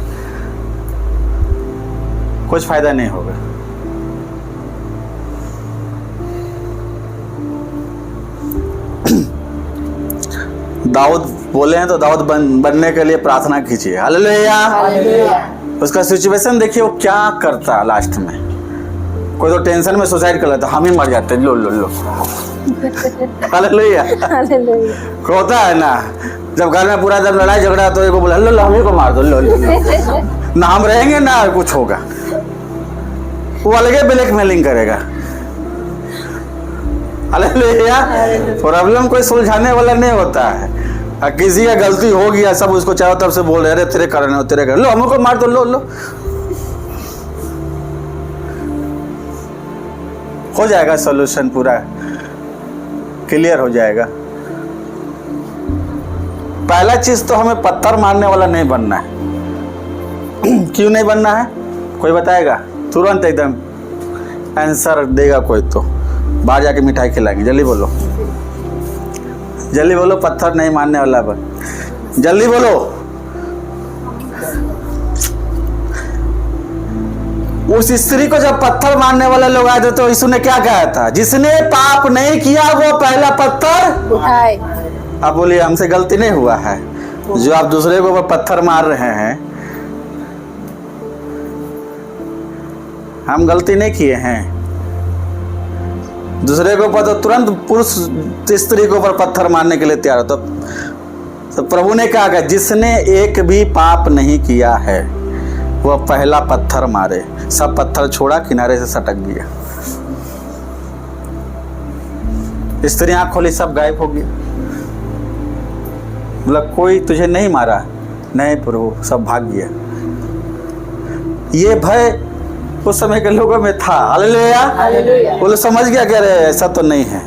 कुछ फायदा नहीं होगा। दाऊद बोले हैं तो दाऊद बनने के लिए प्रार्थना कीजिए। हालेलुया। उसका सिचुएशन देखिए, वो क्या करता लास्ट में। कोई तो टेंशन में सुसाइड कर लेता, हम ही मर जाते। लो लो लो। हालेलुया। होता है ना, जब घर में पूरा जब लड़ाई झगड़ा तो एक बोला लो लो हमें को मार दो, लो लो ना हम रहेंगे ना कुछ होगा। वो अलग ब्लैकमेलिंग करेगा। हालेलुया। प्रॉब्लम कोई सुलझाने वाला नहीं होता है। किसी का गलती हो गया, सब उसको चारों तरफ से बोल रहे अरे तेरे कारण हो, तेरे कारण, लो हमको मार दो, लो लो। हो जाएगा सॉल्यूशन, पूरा क्लियर हो जाएगा। पहला चीज तो हमें पत्थर मारने वाला नहीं बनना है। क्यों नहीं बनना है? कोई बताएगा? तुरंत एकदम आंसर देगा कोई तो। बाहर जाके मिठाई खिलाएंगे। जल्दी बोलो, जल्दी बोलो। पत्थर नहीं मारने वाला बन, जल्दी बोलो। उस स्त्री को जब पत्थर मारने वाले लोग आए थे तो यीशु ने क्या कहा था? जिसने पाप नहीं किया वो पहला पत्थर उठाए। अब बोलिए हमसे गलती नहीं हुआ है जो आप दूसरे को पत्थर मार रहे हैं? हम गलती नहीं किए हैं। दूसरे के ऊपर तो तुरंत पुरुष स्त्री के ऊपर पत्थर मारने के लिए तैयार हो। तो प्रभु ने कहा कि जिसने एक भी पाप नहीं किया है वह पहला पत्थर मारे। सब पत्थर छोड़ा, किनारे से सटक गया। स्त्री आंख खोली, सब गायब हो गया। मतलब कोई तुझे नहीं मारा? नहीं प्रभु, सब भाग गया। ये भय उस समय के लोगों में था। हालेलुया। वो लोग समझ गया कि अरे ऐसा तो नहीं है।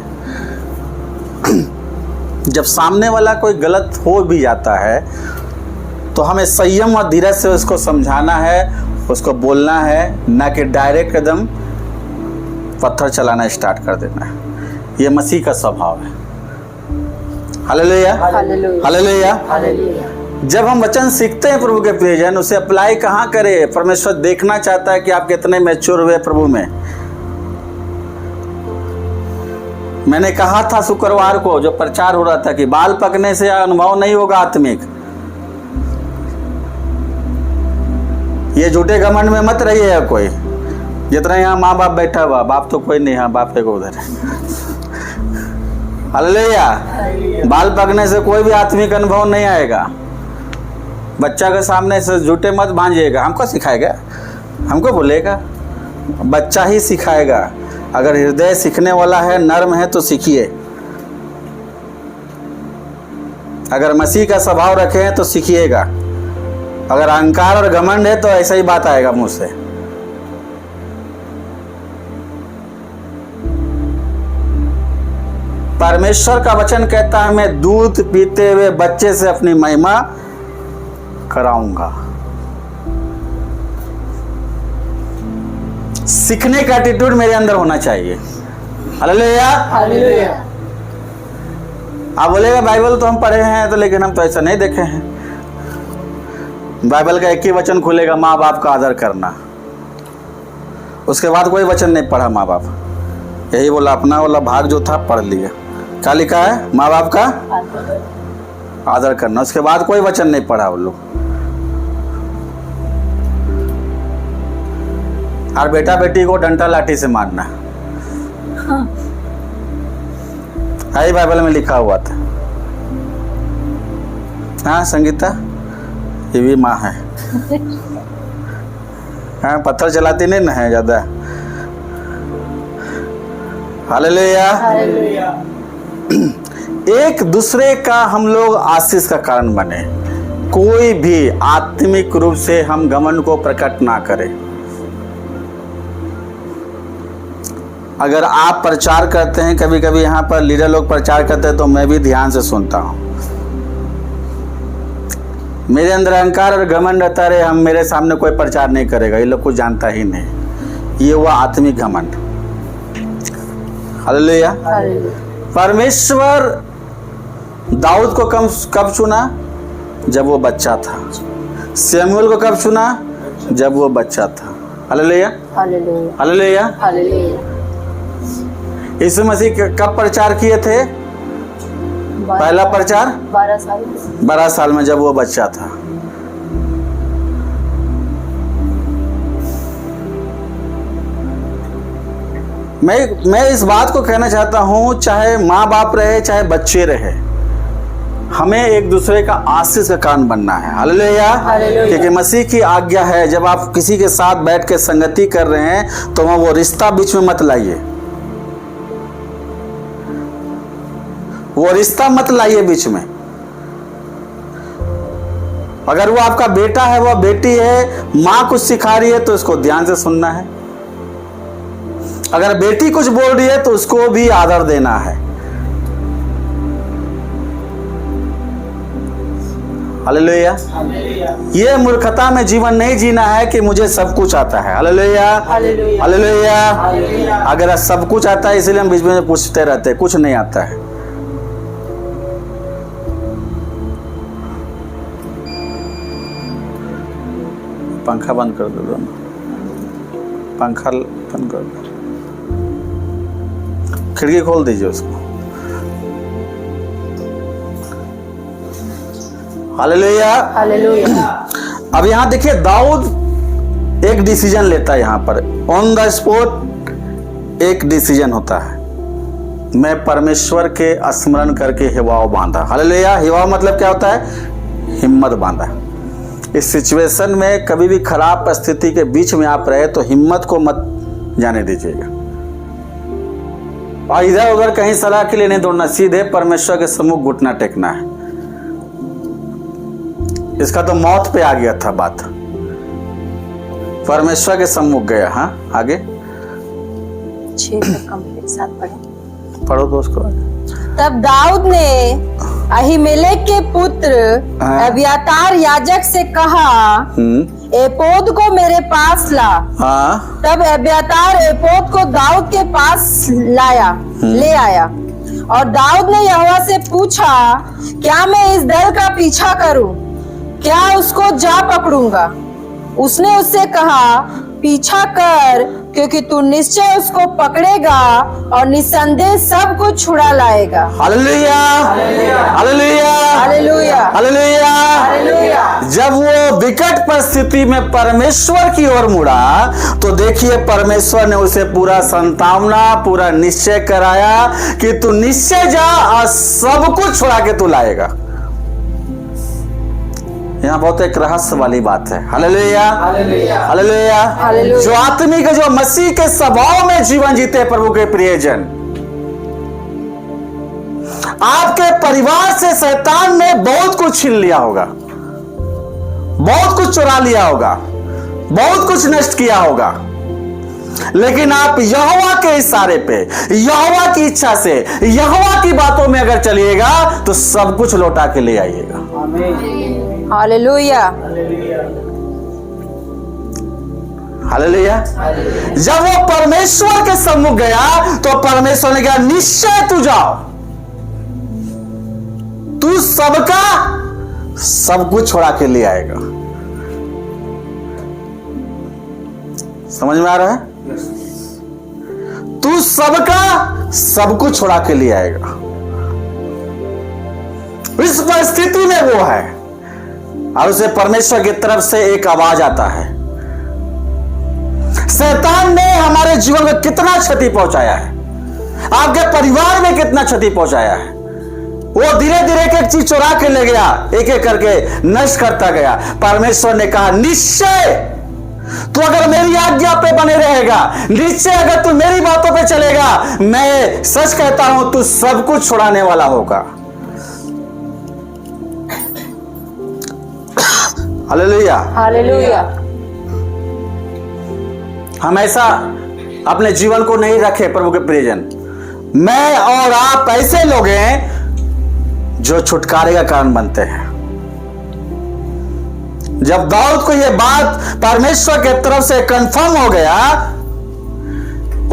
जब सामने वाला कोई गलत हो भी जाता है तो हमें संयम और धीरज से उसको समझाना है, उसको बोलना है, ना कि डायरेक्ट एकदम पत्थर चलाना स्टार्ट कर देना है। ये मसीह का स्वभाव है। हालेलुया। हालेलुया। जब हम वचन सीखते हैं प्रभु के प्रियजन, उसे अप्लाई कहाँ करें? परमेश्वर देखना चाहता है कि आप कितने मैच्योर हुए प्रभु में। मैंने कहा था शुक्रवार को जो प्रचार हो रहा था कि बाल पकने से अनुभव नहीं होगा आत्मिक। ये झूठे घमंड में मत रहिए कोई। जितना यहाँ माँ बाप बैठा हुआ, बाप तो कोई नहीं, हाँ बाप एक उधर है। हालेलुया। बाल पकने से कोई भी आत्मिक अनुभव नहीं आएगा। बच्चा के सामने से झूठे मत भांजिएगा। हमको सिखाएगा, हमको बोलेगा, बच्चा ही सिखाएगा। अगर हृदय सीखने वाला है, नर्म है, तो सीखिए। अगर मसीह का स्वभाव रखे हैं तो सीखिएगा। अगर अहंकार और घमंड है तो ऐसा ही बात आएगा मुंह से। परमेश्वर का वचन कहता है, मैं दूध पीते हुए बच्चे से अपनी महिमा कराऊंगा। सीखने का एटीट्यूड मेरे अंदर होना चाहिए। हालेलुया। हालेलुया। आप बोलेगा बाइबल तो हम पढ़े हैं, तो लेकिन हम तो ऐसा नहीं देखे हैं। बाइबल का एक ही वचन खुलेगा, माँ बाप का आदर करना। उसके बाद कोई वचन नहीं पढ़ा माँ बाप, यही बोला अपना वाला भाग जो था पढ़ लिया। क्या लिखा है? माँ बाप का आदर करना। उसके बाद कोई वचन नहीं पढ़ा वो लोग। और बेटा बेटी को डंडा लाठी से मारना है, बाइबल में लिखा हुआ था। हाँ संगीता, ये भी माँ है। हाँ, पत्थर चलाती नहीं ना है ज्यादा। हालेलुया। एक दूसरे का हम लोग आशीष का कारण बने। कोई भी आत्मिक रूप से हम घमंड को प्रकट ना करें। अगर आप प्रचार करते हैं, कभी कभी यहाँ पर लीडर लोग प्रचार करते हैं, तो मैं भी ध्यान से सुनता हूँ। मेरे अंदर अहंकार और घमंड रहता है, हम मेरे सामने कोई प्रचार नहीं करेगा, ये लोग कुछ जानता ही नहीं। ये हुआ आत्मिक घमंड। हालेलुया। परमेश्वर दाऊद को कब चुना? जब वो बच्चा था। शमूएल को कब चुना? जब वो बच्चा था। हालेलुया। हालेलुया। हालेलुया। यीशु मसीह कब प्रचार किए थे? पहला प्रचार 12 साल में, जब वो बच्चा था। मैं इस बात को कहना चाहता हूं, चाहे माँ बाप रहे चाहे बच्चे रहे, हमें एक दूसरे का आशीष का कारण बनना है। हालेलुया। क्योंकि मसीह की आज्ञा है, जब आप किसी के साथ बैठ के संगति कर रहे हैं तो वो रिश्ता बीच में मत लाइए। वो रिश्ता मत लाइए बीच में। अगर वो आपका बेटा है, वह बेटी है, माँ कुछ सिखा रही है तो उसको ध्यान से सुनना है। अगर बेटी कुछ बोल रही है तो उसको भी आदर देना है। हालेलुया। ये मूर्खता में जीवन नहीं जीना है कि मुझे सब कुछ आता है। हालेलुया। हालेलुया। अगर सब कुछ आता है, इसलिए हम बीच में पूछते रहते हैं, कुछ नहीं आता है। पंखा बंद कर दो, पंखा बंद कर दो, खिड़की खोल दीजिए उसको। हालेलुया। हालेलुया। अब यहाँ देखिए, दाऊद एक डिसीजन लेता है। यहाँ पर ऑन द स्पॉट एक डिसीजन होता है, मैं परमेश्वर के स्मरण करके हिवाव बांधा। हालेलुया। हिवाव मतलब क्या होता है? हिम्मत बांधा। इस सिचुएशन में कभी भी खराब परिस्थिति के बीच में आप रहे तो हिम्मत को मत जाने दीजिएगा, और इधर उधर कहीं सलाह के लिए नहीं दौड़ना, सीधे परमेश्वर के सम्मुख घुटना टेकना है। इसका तो मौत पे आ गया था बात, परमेश्वर के सम्मुख गया। हाँ, आगे 6 तक कंप्लीट साथ पढ़े। पढ़ो तो उसको। तब दाऊद ने अहीमेलेक के पुत्र अब्यातार याजक से कहा, एपोद को मेरे पास ला। तब अब्यातार एपोद को दाऊद के पास ले आया, और दाऊद ने यहोवा से पूछा, क्या मैं इस दल का पीछा करूं? क्या उसको जा पकड़ूंगा? उसने उससे कहा, पीछा कर, क्योंकि तू निश्चय उसको पकड़ेगा और निसंदेह सब कुछ छुड़ा लाएगा। Hallelujah. Hallelujah. Hallelujah. Hallelujah. Hallelujah. जब वो विकट परिस्थिति में परमेश्वर की ओर मुड़ा तो देखिए परमेश्वर ने उसे पूरा संतावना, पूरा निश्चय कराया कि तू निश्चय जा और सब कुछ छुड़ा के तू लाएगा। यहाँ बहुत एक रहस्य वाली बात है। Hallelujah, hallelujah. जो आत्मिक, जो मसीह के स्वभाव में जीवन जीते प्रभु के प्रियजन, आपके परिवार से शैतान ने बहुत कुछ छीन लिया होगा, बहुत कुछ चुरा लिया होगा, बहुत कुछ नष्ट किया होगा, लेकिन आप यहोवा के इशारे पे, यहोवा की इच्छा से, यहोवा की बातों में अगर चलिएगा तो सब कुछ लौटा के ले आइएगा। Hallelujah, hallelujah. जब वो परमेश्वर के सम्मुख गया तो परमेश्वर ने कहा निश्चय तू जाओ, तू सबका सब कुछ छोड़ा के ले आएगा। समझ में आ रहा है? तू सबका सब कुछ छोड़ा के ले आएगा। इस परिस्थिति में वो है और उसे परमेश्वर की तरफ से एक आवाज आता है। शैतान ने हमारे जीवन में कितना क्षति पहुंचाया है, आपके परिवार में कितना क्षति पहुंचाया है। वो धीरे धीरे एक एक चीज चुरा के ले गया, एक एक करके नष्ट करता गया। परमेश्वर ने कहा निश्चय तू अगर मेरी आज्ञा पे बने रहेगा, निश्चय अगर तू मेरी बातों पे चलेगा, मैं सच कहता हूं तू सब कुछ छुड़ाने वाला होगा। Hallelujah, hallelujah. हम ऐसा अपने जीवन को नहीं रखे प्रभु के प्रियजन। मैं और आप ऐसे लोग हैं जो छुटकारे का कारण बनते हैं। जब दाऊद को यह बात परमेश्वर के तरफ से कंफर्म हो गया,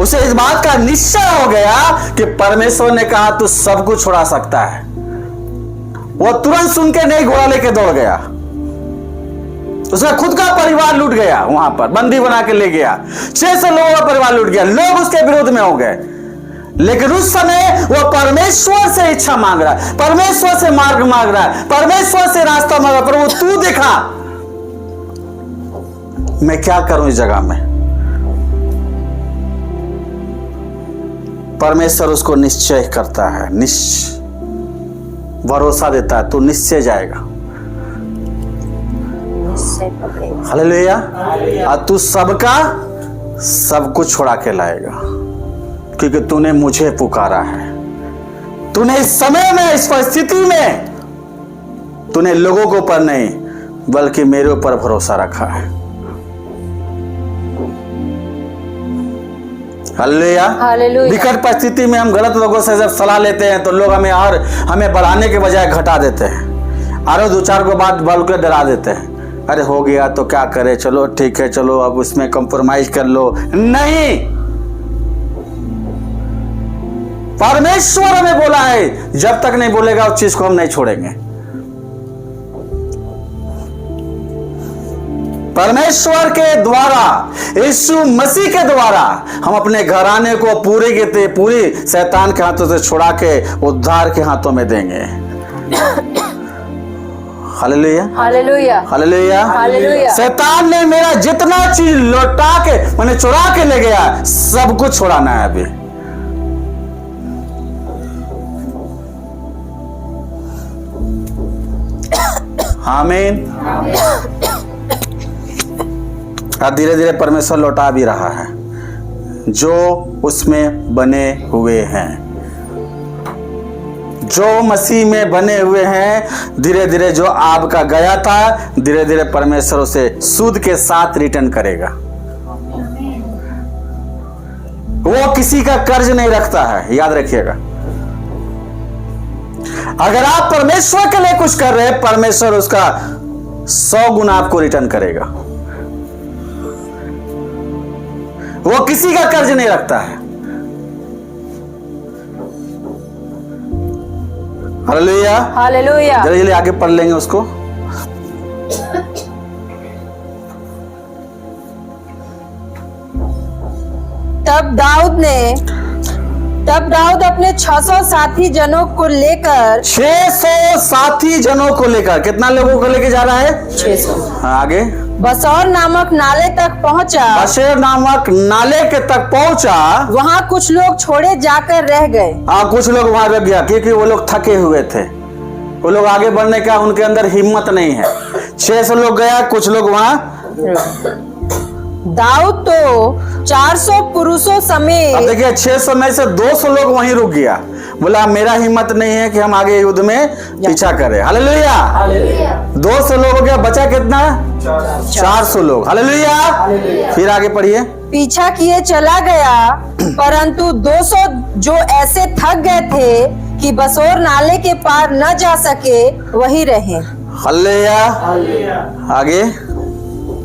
उसे इस बात का निश्चय हो गया कि परमेश्वर ने कहा तू सब कुछ छुड़ा सकता है। वो तुरंत सुन के नहीं घोड़ा लेके दौड़ गया। उसका खुद का परिवार लूट गया, वहां पर बंदी बना के ले गया। 600 लोगों का परिवार लूट गया, लोग उसके विरोध में हो गए। लेकिन उस समय वो परमेश्वर से इच्छा मांग रहा है, परमेश्वर से मार्ग मांग रहा है, परमेश्वर से रास्ता मांग रहा है। प्रभु तू दिखा मैं क्या करूं इस जगह में। परमेश्वर उसको निश्चय करता है, भरोसा देता है, तू निश्चय जाएगा। हालेलुया। और तू सबका सब कुछ छोड़ा के लाएगा, क्योंकि तूने मुझे पुकारा है। तूने इस समय में, इस परिस्थिति में, तूने लोगों के ऊपर नहीं बल्कि मेरे ऊपर भरोसा रखा है। हालेलुया। हालेलुया। विकट परिस्थिति में हम गलत लोगों से जब सलाह लेते हैं तो लोग हमें बढ़ाने के बजाय घटा देते हैं, और दो चार को बात बोल के डरा देते हैं। अरे हो गया तो क्या करे, चलो ठीक है, चलो अब उसमें कंप्रोमाइज कर लो। नहीं, परमेश्वर हमें बोला है जब तक नहीं बोलेगा उस चीज को हम नहीं छोड़ेंगे। परमेश्वर के द्वारा, यीशु मसीह के द्वारा हम अपने घराने को पूरी शैतान के हाथों से छुड़ा के उद्धार के हाथों में देंगे। Hallelujah, hallelujah, hallelujah, hallelujah. शैतान ने मेरा जितना चीज लौटा के मैंने चुरा के ले गया, सब कुछ छुड़ाना है अभी। आमीन। और धीरे धीरे परमेश्वर लौटा भी रहा है जो उसमें बने हुए हैं, जो मसीह में बने हुए हैं। धीरे धीरे जो आपका गया था, धीरे धीरे परमेश्वर उसे सूद के साथ रिटर्न करेगा। वो किसी का कर्ज नहीं रखता है, याद रखिएगा। अगर आप परमेश्वर के लिए कुछ कर रहे हैं, परमेश्वर उसका 100 गुना आपको रिटर्न करेगा। वो किसी का कर्ज नहीं रखता है। Hallelujah, hallelujah. जल्दी जल्दी आगे पढ़ लेंगे उसको। तब दाऊद अपने 600 साथी जनों को लेकर 600 साथी जनों को लेकर, कितना लोगों को लेकर जा रहा है? 600 हाँ, आगे। बसौर नामक नाले तक पहुंचा। बशेर नामक नाले के तक पहुंचा। वहां कुछ लोग छोड़े जाकर रह गए। हाँ, कुछ लोग वहां रह गया क्योंकि वो लोग थके हुए थे, वो लोग आगे बढ़ने का उनके अंदर हिम्मत नहीं है। 600 लोग गया, कुछ लोग वहां। दाऊद तो 400 पुरुषों अब समेत देखिए 600 में से 200 लोग वहीं रुक गया, बोला मेरा हिम्मत नहीं है कि हम आगे युद्ध में पीछा करें। हालेलुया। 200 लोग हो गया, बचा कितना? 400 लोग। हालेलुया। फिर आगे पढ़िए। पीछा किए चला गया, परंतु 200 जो ऐसे थक गए थे कि बसोर नाले के पार न जा सके वही रहे। हालेलुया। आगे।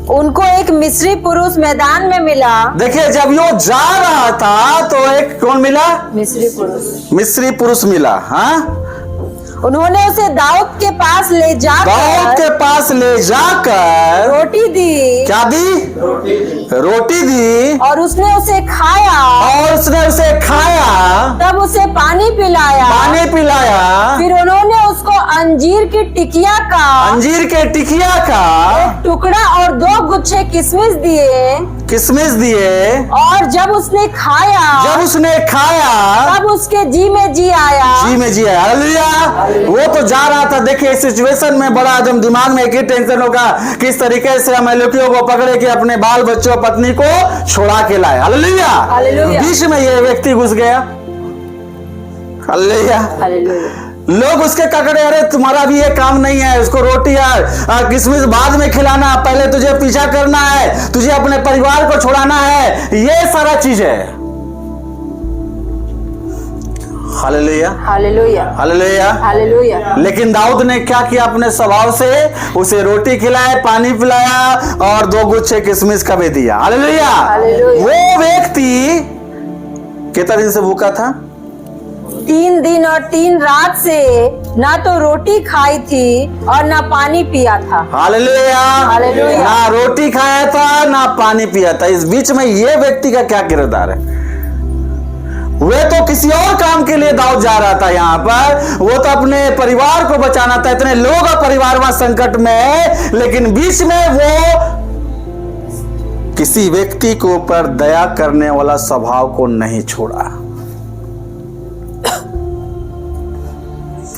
उनको एक मिस्री पुरुष मैदान में मिला। देखिए जब यो जा रहा था तो एक कौन मिला? मिस्री पुरुष। मिस्री पुरुष मिला। हाँ, उन्होंने उसे दाऊद के पास ले दाऊद जाकर के पास ले जाकर रोटी दी। क्या दी? रोटी दी। और उसने उसे खाया। और उसने उसे खाया, तब उसे पानी पिलाया। पानी पिलाया। फिर उन्होंने उसको अंजीर की टिकिया का अंजीर के टिकिया का टुकड़ा और 2 गुच्छे किशमिश दिए। किशमिश दिए। और जब उसने खाया जब उसने खाया तब उसके जी में जी आया। जी में जी आया। हालेलुया। वो तो जा रहा था, देखिए इस सिचुएशन में बड़ा एकदम दिमाग में एक ही टेंशन होगा, किस तरीके से हम लड़कियों को पकड़े कि अपने बाल बच्चों पत्नी को छोड़ा के लाए। हालेलुया। हालेलुया। बीच में ये व्यक्ति घुस गया। हालेलुया। लोग उसके ककड़े, अरे तुम्हारा भी ये काम नहीं है, उसको रोटी और किशमिश बाद में खिलाना, पहले तुझे पीछा करना है, तुझे अपने परिवार को छुड़ाना है, ये सारा चीज है। हालेलुया। हालेलुया। हालेलुया। हालेलुया। लेकिन दाऊद ने क्या किया? अपने स्वभाव से उसे रोटी खिलाए, पानी पिलाया और 2 गुच्छे किशमिश का भी दिया। हालेलुया। हालेलुया। वो व्यक्ति कितना दिन से भूखा था? 3 दिन और 3 रात से ना तो रोटी खाई थी और ना पानी पिया था। हालेलुया। हालेलुया। ना रोटी खाया था ना पानी पिया था। इस बीच में ये व्यक्ति का क्या किरदार है? वे तो किसी और काम के लिए दाऊद जा रहा था यहाँ पर, वो तो अपने परिवार को बचाना था, इतने लोग और परिवार वहां संकट में है, लेकिन बीच में वो किसी व्यक्ति के ऊपर दया करने वाला स्वभाव को नहीं छोड़ा।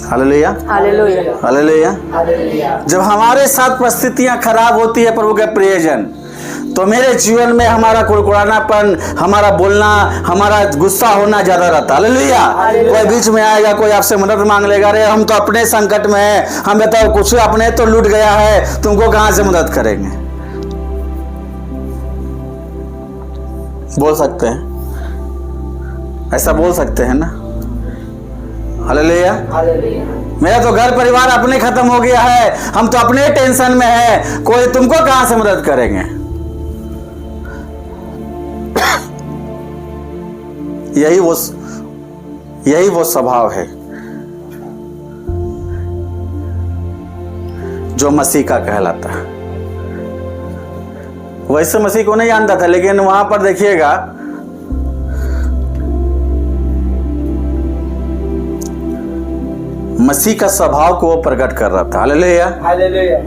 हालेलुया। हालेलुया। हालेलुया। जब हमारे साथ परिस्थितियां खराब होती है प्रभु के प्रियजन, तो मेरे जीवन में हमारा कुड़कुड़ानापन, हमारा बोलना, हमारा गुस्सा होना ज्यादा रहता है। हालेलुया। कोई बीच में आएगा, कोई आपसे मदद मांग लेगा, अरे हम तो अपने संकट में हैं, हम बताओ कुछ अपने तो लूट गया है, तुमको कहां से मदद करेंगे? बोल सकते हैं, ऐसा बोल सकते हैं ना? हालेलुया। मेरा तो घर परिवार अपने खत्म हो गया है, हम तो अपने टेंशन में है, कोई तुमको कहां से मदद करेंगे? यही वो स्वभाव है जो मसीह का कहलाता है। वैसे मसीह को नहीं जानता था, लेकिन वहां पर देखिएगा मसीह का स्वभाव को वो प्रकट कर रहा था। हालेलुया। हालेलुया।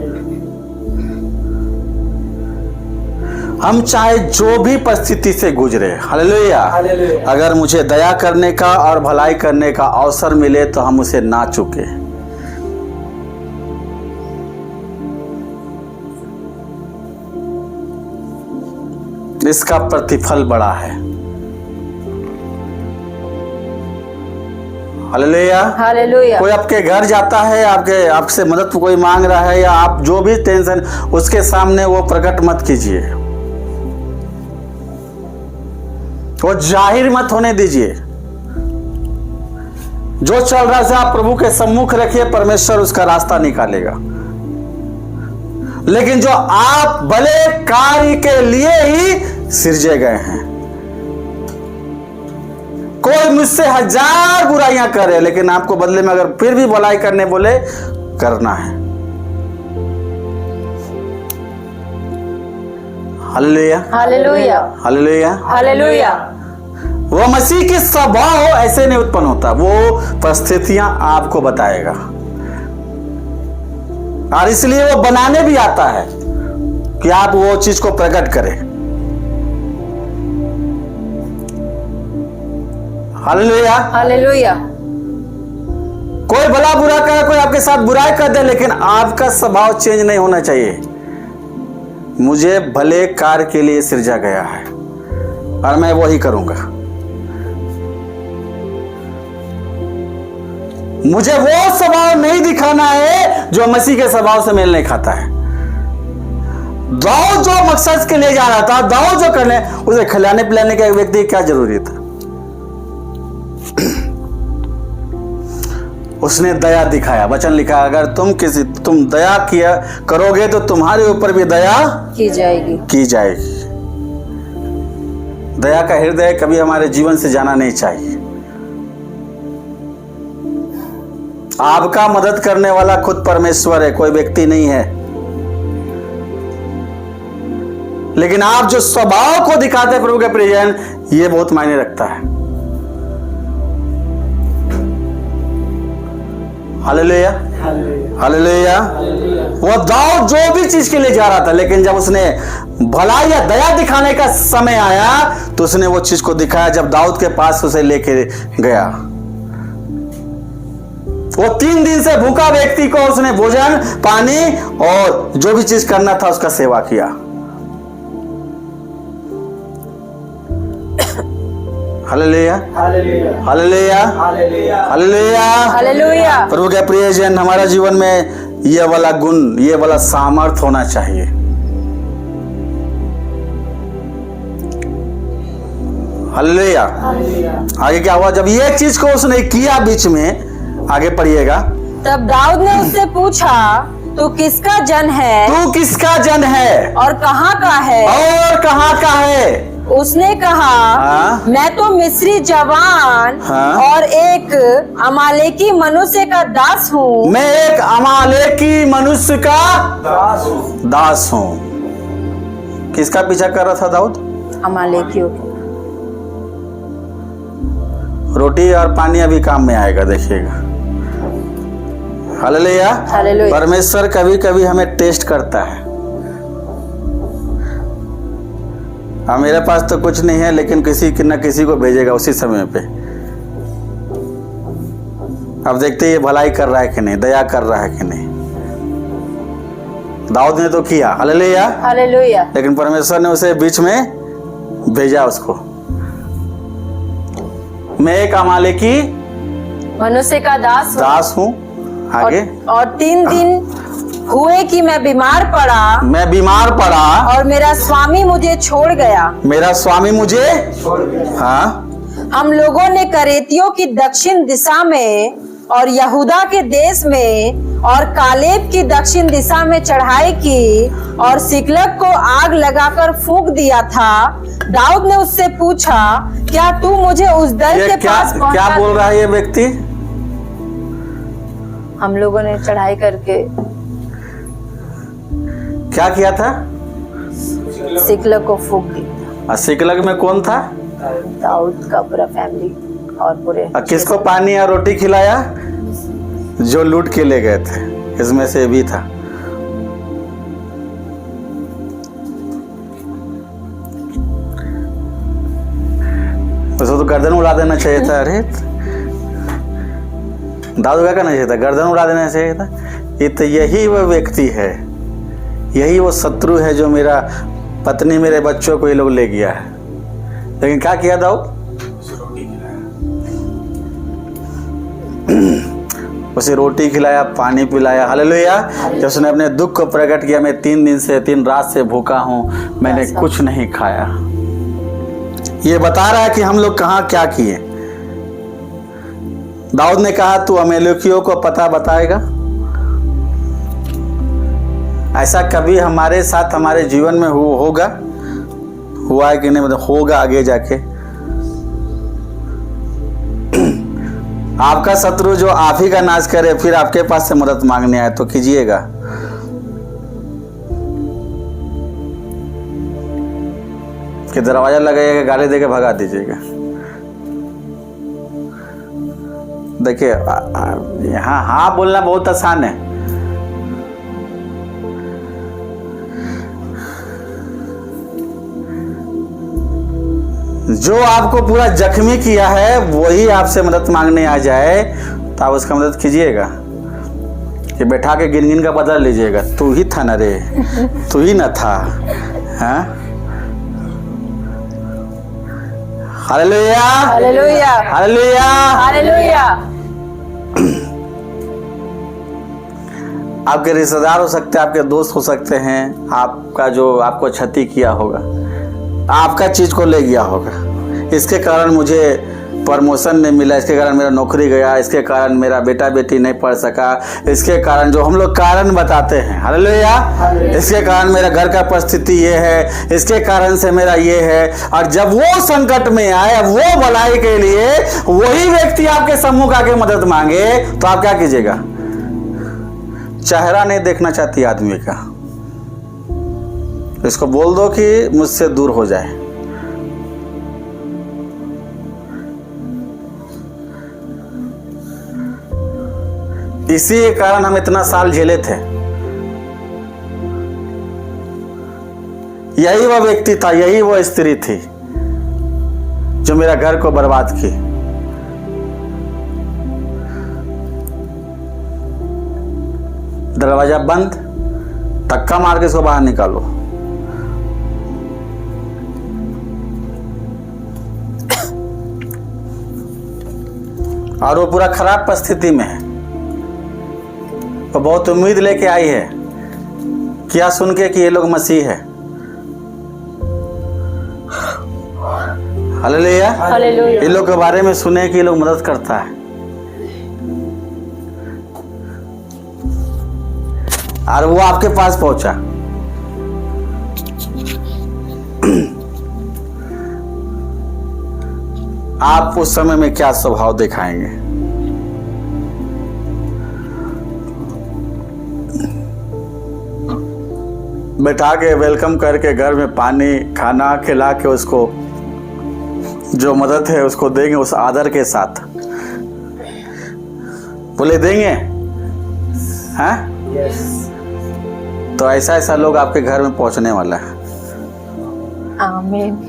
हम चाहे जो भी परिस्थिति से गुजरे, हालेलुया, हालेलुया। अगर मुझे दया करने का और भलाई करने का अवसर मिले तो हम उसे ना चूके। इसका प्रतिफल बड़ा है। हालेलुया। हालेलुया। कोई आपके घर जाता है, आपसे मदद कोई मांग रहा है, या आप जो भी टेंशन, उसके सामने वो प्रकट मत कीजिए, वो जाहिर मत होने दीजिए। जो चल रहा है आप प्रभु के सम्मुख रखिए, परमेश्वर उसका रास्ता निकालेगा। लेकिन जो आप भले कार्य के लिए ही सिरजे गए हैं, कोई मुझसे 1000 बुराइयां करे, लेकिन आपको बदले में अगर फिर भी भलाई करने बोले, करना है। हालेलुया। हालेलुया। हालेलुया। हालेलुया। वो मसीह की स्वभाव ऐसे नहीं उत्पन्न होता, वो परिस्थितियां आपको बताएगा, और इसलिए वो बनाने भी आता है कि आप वो चीज को प्रकट करें। हालेलुया। हालेलुया। कोई भला बुरा करे, कोई आपके साथ बुराई कर दे, लेकिन आपका स्वभाव चेंज नहीं होना चाहिए। मुझे भले कार्य के लिए सृजा गया है और मैं वही करूंगा। मुझे वो स्वभाव नहीं दिखाना है जो मसीह के स्वभाव से मेल नहीं खाता है। दाऊद जो मकसद के लिए जा रहा था, दाऊद जो करने, उसे खिलाने पिलाने का एक व्यक्ति की क्या जरूरी था? उसने दया दिखाया। वचन लिखा, अगर तुम दया किया करोगे तो तुम्हारे ऊपर भी दया की जाएगी। दया का हृदय कभी हमारे जीवन से जाना नहीं चाहिए। आपका मदद करने वाला खुद परमेश्वर है, कोई व्यक्ति नहीं है। लेकिन आप जो स्वभाव को दिखाते हैं प्रभु के प्रियजन, ये बहुत मायने रखता है। Hallelujah, hallelujah. वो दाऊद जो भी चीज के लिए जा रहा था, लेकिन जब उसने भलाई या दया दिखाने का समय आया तो उसने वो चीज को दिखाया। जब दाऊद के पास उसे लेके गया, वो 3 दिन से भूखा व्यक्ति को उसने भोजन, पानी और जो भी चीज करना था उसका सेवा किया। Hallelujah, hallelujah, hallelujah, hallelujah. प्रभु के प्रियजन, हमारा जीवन में ये वाला गुण, ये वाला सामर्थ होना चाहिए। हालेलुया। आगे क्या हुआ? जब ये चीज को उसने किया, बीच में आगे पढ़िएगा। तब दाऊद ने उससे पूछा, तू किसका जन है? तू किसका जन है और कहाँ का है? और कहाँ का है? उसने कहा, हाँ? मैं तो मिस्री जवान हाँ? और एक अमालेकी मनुष्य का दास हूँ। मैं एक अमालेकी मनुष्य का दास हूँ। किसका पीछा कर रहा था दाऊद? अमालेकियों की। रोटी और पानी अभी काम में आएगा, देखिएगा। Hallelujah, hallelujah. परमेश्वर कभी कभी हमें टेस्ट करता है। मेरे पास तो कुछ नहीं है, लेकिन किसी न किसी को भेजेगा उसी समय पे। अब देखते ये भलाई कर रहा है कि नहीं, दया कर रहा है कि नहीं। दाऊद ने तो किया, हालेलुया, हालेलुया। लेकिन परमेश्वर ने उसे बीच में भेजा उसको। मैं एक अमालेकी मनुष्य का दास हूँ। आगे, और 3 दिन हुए कि मैं बीमार पड़ा और मेरा स्वामी मुझे छोड़ गया। हाँ। हम लोगों ने करेतियों की दक्षिण दिशा में और यहूदा के देश में और कालेब की दक्षिण दिशा में चढ़ाई की और सिकलग को आग लगाकर फूंक दिया था। दाऊद ने उससे पूछा, क्या तू मुझे उस दल के पास पहुंचा? क्या बोल रहा है ये व्यक्ति? हम लोगों ने चढ़ाई करके क्या किया था? सिकलग को फूंक दिया। सिकलग में कौन था? दाऊद का पूरा फैमिली और पूरे। किसको पानी और रोटी खिलाया? जो लूट के ले गए थे, इसमें से भी था। उसको तो गर्दन उड़ा देना चाहिए था। अरे दाऊद क्या करना चाहिए था? गर्दन उड़ा देना चाहिए था। ये तो यही वो व्यक्ति है, यही वो शत्रु है जो मेरा पत्नी, मेरे बच्चों को ये लोग ले गया है। लेकिन क्या किया दाऊद? उसे रोटी खिलाया, पानी पिलाया। हालेलुया। जब उसने अपने दुख को प्रकट किया, मैं 3 दिन से 3 रात से भूखा हूं, मैंने कुछ नहीं खाया। ये बता रहा है कि हम लोग कहाँ क्या किए। दाऊद ने कहा, तू अमालेकियों को पता बताएगा? ऐसा कभी हमारे साथ, हमारे जीवन में होगा? हुआ है कि नहीं? मतलब होगा आगे जाके। आपका शत्रु जो आप ही का नाश करे, फिर आपके पास से मदद मांगने आए तो कीजिएगा। कि दरवाजा लगाइएगा, गाली देके भगा दीजिएगा। देखिए यहाँ हाँ बोलना बहुत आसान है, जो आपको पूरा जख्मी किया है वही आपसे मदद मांगने आ जाए तो आप उसका मदद कीजिएगा कि बैठा के गिन गिन का बदला लीजिएगा। तू ही था ना रे, तू ही ना था। हाँ, हालेलुया हालेलुया हालेलुया। हालेलुया। आपके रिश्तेदार हो सकते हैं, आपके दोस्त हो सकते हैं, आपका जो आपको क्षति किया होगा, आपका चीज को ले गया होगा, इसके कारण मुझे प्रमोशन नहीं मिला, इसके कारण मेरा नौकरी गया, इसके कारण मेरा बेटा बेटी नहीं पढ़ सका, इसके कारण जो हम लोग कारण बताते हैं, हालेलुया, इसके कारण मेरा घर का परिस्थिति ये है, इसके कारण से मेरा ये है। और जब वो संकट में आए, वो भलाई के लिए वही व्यक्ति आपके सम्मुख आके मदद मांगे तो आप क्या कीजिएगा? चेहरा नहीं देखना चाहती आदमी का, इसको बोल दो कि मुझसे दूर हो जाए। इसी के कारण हम इतना साल झेले थे। यही वह व्यक्ति था, यही वह स्त्री थी जो मेरा घर को बर्बाद की। दरवाजा बंद, धक्का मार के इसको बाहर निकालो। और वो पूरा खराब परिस्थिति में है, वो बहुत उम्मीद लेके आई है, क्या सुन के कि ये लोग मसीह है। Hallelujah hallelujah. ये लोग के बारे में सुने कि ये लोग मदद करता है, और वो आपके पास पहुंचा। आप उस समय में क्या स्वभाव दिखाएंगे? बैठा के वेलकम करके घर में पानी खाना खिला के उसको जो मदद है उसको देंगे उस आदर के साथ, बोले देंगे हैं? तो ऐसा ऐसा लोग आपके घर में पहुंचने वाला है। आमीन।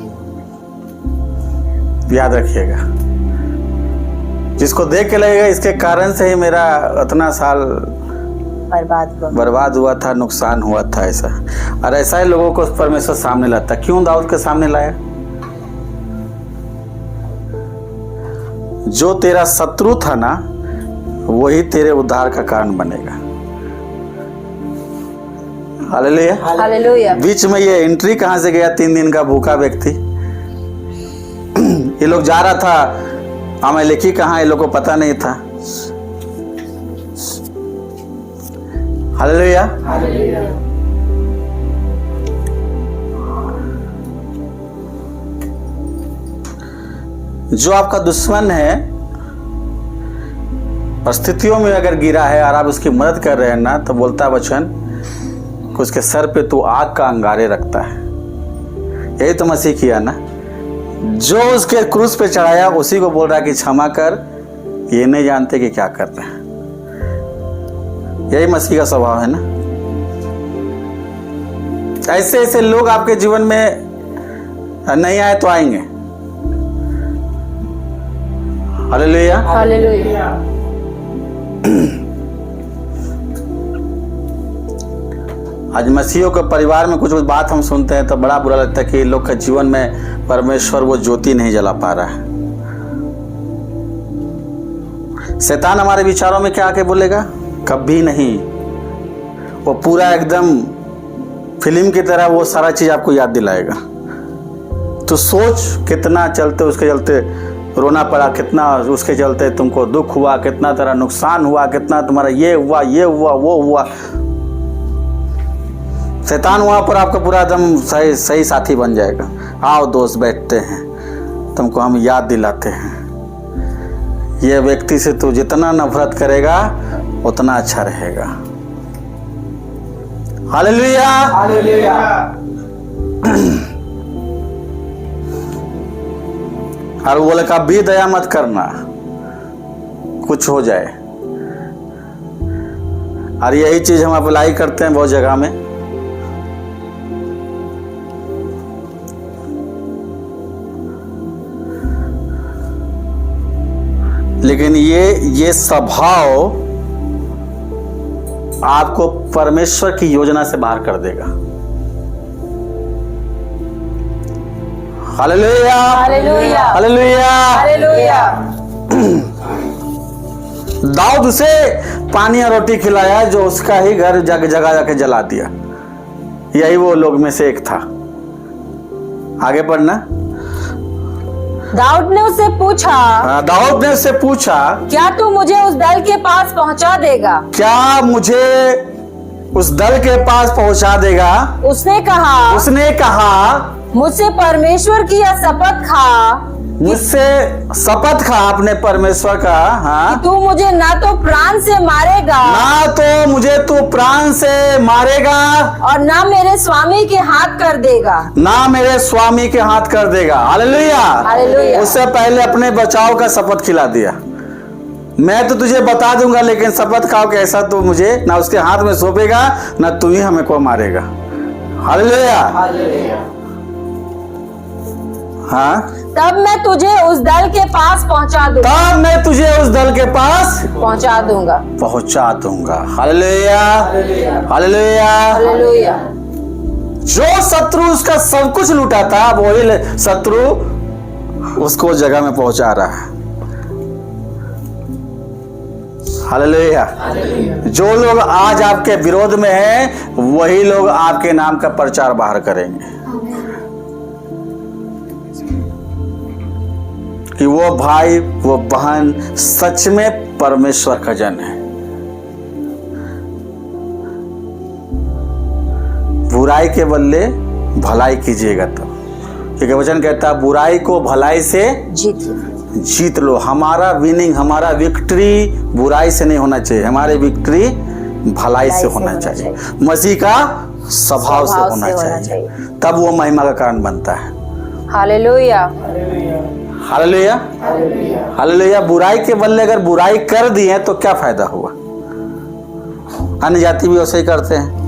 याद रखिएगा, जिसको देख के लगेगा इसके कारण से ही मेरा इतना साल बर्बाद हुआ था, नुकसान हुआ था, ऐसा। और ऐसा ही लोगों को परमेश्वर सामने लाता। क्यों दाऊद के सामने लाया? जो तेरा शत्रु था ना, वही तेरे उद्धार का कारण बनेगा। Hallelujah hallelujah. बीच में ये एंट्री कहां से गया? 3 दिन का भूखा व्यक्ति। ये लोग जा रहा था, अमेलेकी कहां, ये लोग को पता नहीं था। हालेलुया। जो आपका दुश्मन है, परिस्थितियों में अगर गिरा है और आप उसकी मदद कर रहे हैं ना, तो बोलता वचन कि उसके सर पे तू आग का अंगारे रखता है। यही तो मसीह किया ना, जो उसके क्रूस पे चढ़ाया उसी को बोल रहा है कि क्षमा कर, ये नहीं जानते कि क्या कर रहे हैं। यही मसीह का स्वभाव है ना। ऐसे ऐसे लोग आपके जीवन में नहीं आए तो आएंगे। Hallelujah hallelujah. आज मसीहियों के परिवार में कुछ बात हम सुनते हैं तो बड़ा बुरा लगता है कि लोग के जीवन में परमेश्वर वो ज्योति नहीं जला पा रहा है। शैतान हमारे विचारों में क्या आके बोलेगा? कभी नहीं। वो पूरा एकदम फिल्म की तरह वो सारा चीज आपको याद दिलाएगा। तो सोच कितना चलते उसके चलते रोना पड़ा, कितना उसके चलते तुमको दुख हुआ, कितना तेरा नुकसान हुआ, कितना तुम्हारा ये हुआ वो हुआ। शैतान वहां पर आपका पूरा एकदम सही साथी बन जाएगा। आओ दोस्त, बैठते हैं, तुमको हम याद दिलाते हैं, ये व्यक्ति से तू जितना नफरत करेगा उतना अच्छा रहेगा। Hallelujah hallelujah. और वो बोले कभी दया मत करना, कुछ हो जाए। और यही चीज हम अप्लाई करते हैं बहुत जगह में। लेकिन ये स्वभाव आपको परमेश्वर की योजना से बाहर कर देगा। Hallelujah, hallelujah, hallelujah, hallelujah. दाऊद उसे पानी और रोटी खिलाया जो उसका ही घर जगह जाके जला दिया। यही वो लोग में से एक था। आगे पढ़ना। दाऊद ने उससे पूछा, दाऊद ने उससे पूछा, क्या तू मुझे उस दल के पास पहुंचा देगा? क्या मुझे उस दल के पास पहुंचा देगा? उसने कहा, मुझसे परमेश्वर की यह शपथ खा, मुझसे शपथ खा अपने परमेश्वर का, हाँ, कि तू मुझे ना तो प्राण से मारेगा, ना तो मुझे तू प्राण से मारेगा, और ना मेरे स्वामी के हाथ कर देगा, ना मेरे स्वामी के हाथ कर देगा। Hallelujah, hallelujah. उससे पहले अपने बचाव का शपथ खिला दिया। मैं तो तुझे बता दूंगा, लेकिन शपथ खाओ कि ऐसा तो मुझे ना उसके हाथ में सौंपेगा, ना तू ही हमें को मारेगा। हालेलुया, हाँ। तब मैं तुझे उस दल के पास पहुंचा दूंगा, तब मैं तुझे उस दल के पास पहुंचा दूंगा। Hallelujah, hallelujah. हालेलुया। जो शत्रु उसका सब कुछ लूटा था, वही शत्रु उसको उस जगह में पहुंचा रहा है। हालेलुया। जो लोग आज आपके विरोध में हैं, वही लोग आपके नाम का प्रचार बाहर करेंगे कि वो भाई, वो बहन सच में परमेश्वर का जन है। बुराई के बदले भलाई कीजिएगा। तो क्योंकि वचन कहता है, बुराई को भलाई से जीत लो। हमारा विनिंग, हमारा विक्ट्री बुराई से नहीं होना चाहिए, हमारी विक्ट्री भलाई से होना चाहिए, मसीह का स्वभाव से होना चाहिए। तब वो महिमा का कारण बनता है। Hallelujah, hallelujah, hallelujah. बुराई के बदले अगर बुराई कर दिए तो क्या फायदा हुआ? अन्य जाति भी वैसे ही करते हैं।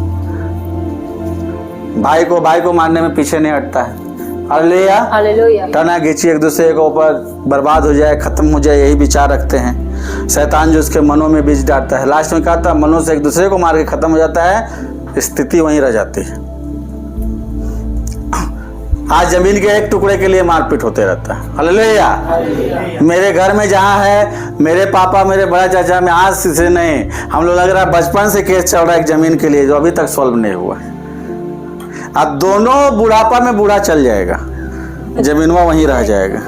भाई को मारने में पीछे नहीं हटता है। Hallelujah, hallelujah. टना घींची एक दूसरे के ऊपर, बर्बाद हो जाए, खत्म हो जाए, यही विचार रखते हैं। शैतान जो उसके मनों में बीज डालता है, लास्ट में कहा था मनों से एक दूसरे को मार के खत्म हो जाता है, स्थिति वहीं रह जाती है। आज जमीन के एक टुकड़े के लिए मारपीट होते रहता है। हालेलुया। मेरे घर में जहाँ है, मेरे पापा, मेरे बड़ा चाचा में आज से नहीं, हम लोग लग रहा है बचपन से केस चल रहा है एक जमीन के लिए, जो अभी तक सॉल्व नहीं हुआ है। अब दोनों बुढ़ापा में बूढ़ा चल जाएगा, जमीनवा वहीं रह जाएगा।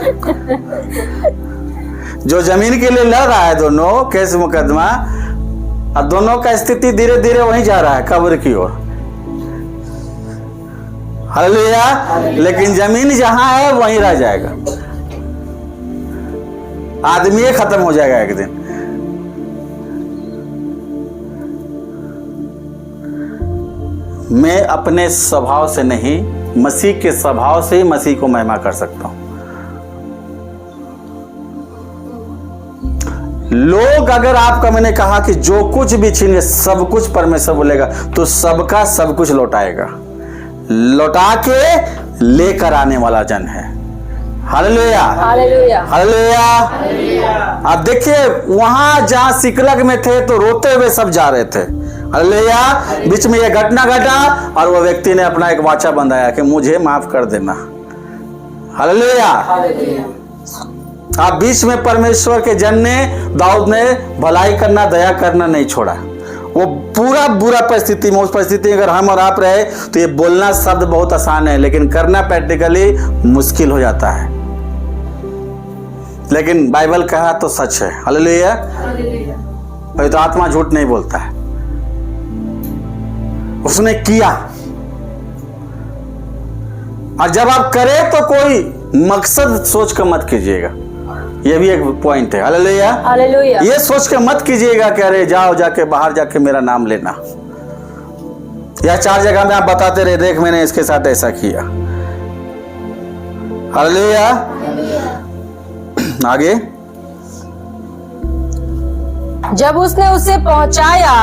जो जमीन के लिए लड़ रहा है दोनों केस मुकदमा, अब दोनों का स्थिति धीरे धीरे वहीं जा रहा है, कब्र की ओर। हालेलुया। लेकिन जमीन जहां है वहीं रह जाएगा, आदमी खत्म हो जाएगा एक दिन। मैं अपने स्वभाव से नहीं, मसीह के स्वभाव से ही मसीह को महिमा कर सकता हूं। लोग अगर आपका, मैंने कहा कि जो कुछ भी छीने सब कुछ परमेश्वर बोलेगा, तो सबका सब कुछ लौटाएगा, लौटा के लेकर आने वाला जन है। Hallelujah, hallelujah, hallelujah. अब देखिए, वहां जहां सिकलग में थे तो रोते हुए सब जा रहे थे। हालेलुया। बीच में यह घटना घटा और वो व्यक्ति ने अपना एक वाचा बंधाया कि मुझे माफ कर देना। हालेलुया। आप बीच में परमेश्वर के जन ने, दाऊद ने भलाई करना, दया करना नहीं छोड़ा। वो पूरा बुरा परिस्थिति में, उस परिस्थिति में अगर हम और आप रहे तो ये बोलना शब्द बहुत आसान है, लेकिन करना प्रैक्टिकली मुश्किल हो जाता है। लेकिन बाइबल कहा तो सच है। हालेलुया। तो आत्मा झूठ नहीं बोलता है। उसने किया, और जब आप करें तो कोई मकसद सोच कर मत कीजिएगा। ये भी एक पॉइंट है। Hallelujah, hallelujah. ये सोच के मत कीजिएगा कि अरे जाओ जाके बाहर जाके मेरा नाम लेना, या 4 जगह में आप बताते रहे, देख मैंने इसके साथ ऐसा किया। हालेलुया। आगे जब उसने उसे पहुंचाया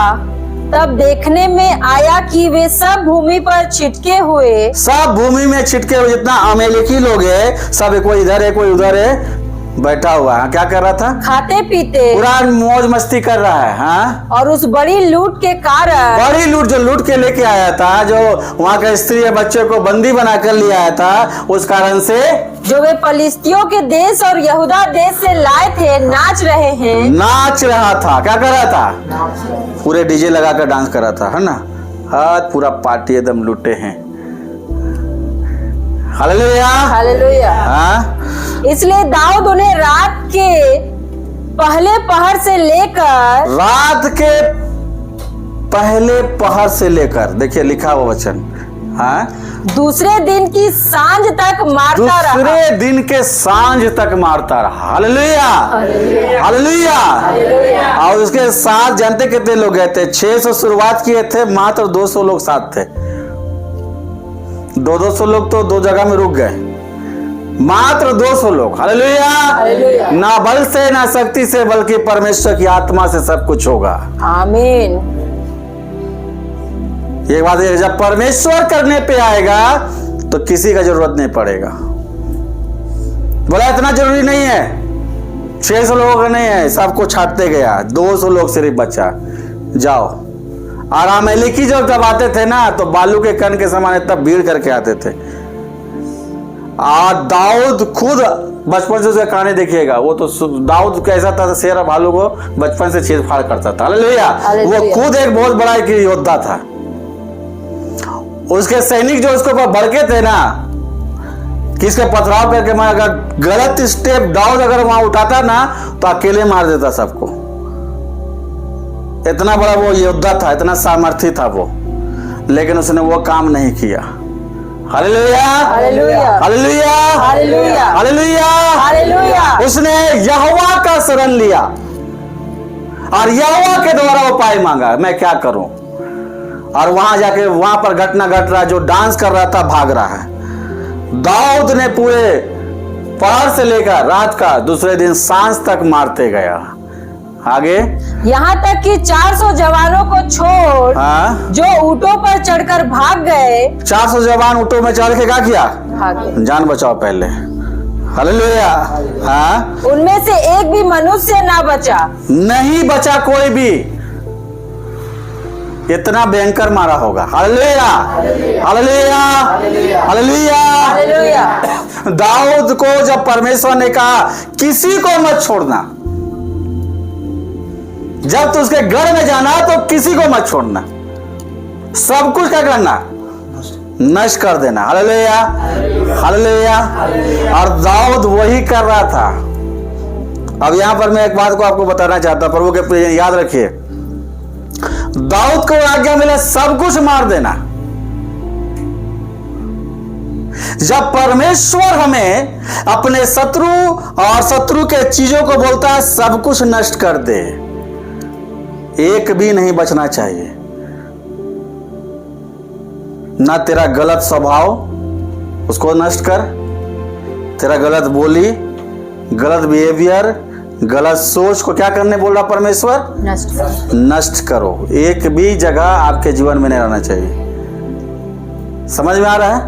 तब देखने में आया कि वे सब भूमि पर छिटके हुए, सब भूमि में छिटके हुए, जितना अमेरिकी लोग है सब, कोई इधर है कोई उधर है, बैठा हुआ है। क्या कर रहा था? खाते पीते पूरा मौज मस्ती कर रहा है। हाँ, और उस बड़ी लूट के कारण, बड़ी लूट जो लूट के लेके आया था, जो वहाँ का स्त्री और बच्चे को बंदी बना कर ले आया था, उस कारण से जो वे फलिस्तियों के देश और यहूदा देश से लाए थे, नाच रहे हैं। नाच रहा था। क्या कर रहा था? पूरे डीजे लगा कर डांस कर रहा था, है ना। आज पूरा पार्टी एकदम लूटे हैं। Hallelujah, hallelujah. हाँ, इसलिए दाऊद उन्हें रात के पहले पहर से लेकर, रात के पहले पहर से लेकर, देखिए लिखा हुआ वचन, हाँ, दूसरे दिन की सांझ तक मारता रहा। दूसरे दिन के सांझ तक मारता रहा। Hallelujah, hallelujah. और उसके साथ जानते कितने लोग गए थे? 600 शुरुआत किए थे, मात्र 200 लोग साथ थे। 200 लोग तो दो जगह में रुक गए, मात्र 200 लोग। हालेलुया। ना बल से ना शक्ति से, बल्कि परमेश्वर की आत्मा से सब कुछ होगा। आमीन। ये बात है, जब परमेश्वर करने पे आएगा तो किसी का जरूरत नहीं पड़ेगा। बोला इतना जरूरी नहीं है, 600 लोगों का नहीं है, सबको छाटते गया, 200 लोग सिर्फ बचा। जाओ। और अमेरिकी जो तब आते थे ना, तो बालू के कण के समान तब भीड़ करके आते थे। और दाऊद खुद बचपन से उसका कहानी देखिएगा, वो तो दाऊद कैसा था, शेर और भालू को बचपन से चीर फाड़ करता था। हालेलुया। वो खुद एक बहुत बड़ा एक योद्धा था। उसके सैनिक जो उसके ऊपर भड़के थे ना, कि इसके पथराव करके, मैं अगर गलत स्टेप दाऊद अगर वहां उठाता ना तो अकेले मार देता सबको। इतना बड़ा वो योद्धा था, इतना सामर्थ्य था वो, लेकिन उसने वो काम नहीं किया। Hallelujah, hallelujah, hallelujah, hallelujah, hallelujah, hallelujah. उसने यहोवा का शरण लिया और यहोवा के द्वारा उपाय मांगा, मैं क्या करूं। और वहां जाके वहां पर घटना घट रहा, जो डांस कर रहा था भाग रहा है। दाऊद ने पूरे पहर से लेकर रात का दूसरे दिन सांझ तक मारते गया। आगे यहाँ तक कि 400 जवानों को छोड़, हाँ, जो ऊँटों पर चढ़कर भाग गए, 400 जवान ऊँटों में चढ़ के क्या किया? भागे। जान बचाओ पहले। हालेलुया। हाँ, उनमें से एक भी मनुष्य ना बचा। नहीं बचा कोई भी। इतना भयंकर मारा होगा। Hallelujah, hallelujah, hallelujah, hallelujah. दाऊद को जब परमेश्वर ने कहा किसी को मत छोड़ना, जब तो उसके घर में जाना तो किसी को मत छोड़ना, सब कुछ क्या करना? नष्ट कर देना। Hallelujah, hallelujah. और दाऊद वही कर रहा था। अब यहां पर मैं एक बात को आपको बताना चाहता हूं, प्रभु के प्रिय, याद रखिए, दाऊद को आज्ञा मिला सब कुछ मार देना। जब परमेश्वर हमें अपने शत्रु और शत्रु के चीजों को बोलता है सब कुछ नष्ट कर दे, एक भी नहीं बचना चाहिए। ना तेरा गलत स्वभाव, उसको नष्ट कर। तेरा गलत बोली, गलत बिहेवियर, गलत सोच को क्या करने बोल रहा परमेश्वर? नष्ट करो। नष्ट करो। एक भी जगह आपके जीवन में नहीं रहना चाहिए। समझ में आ रहा है?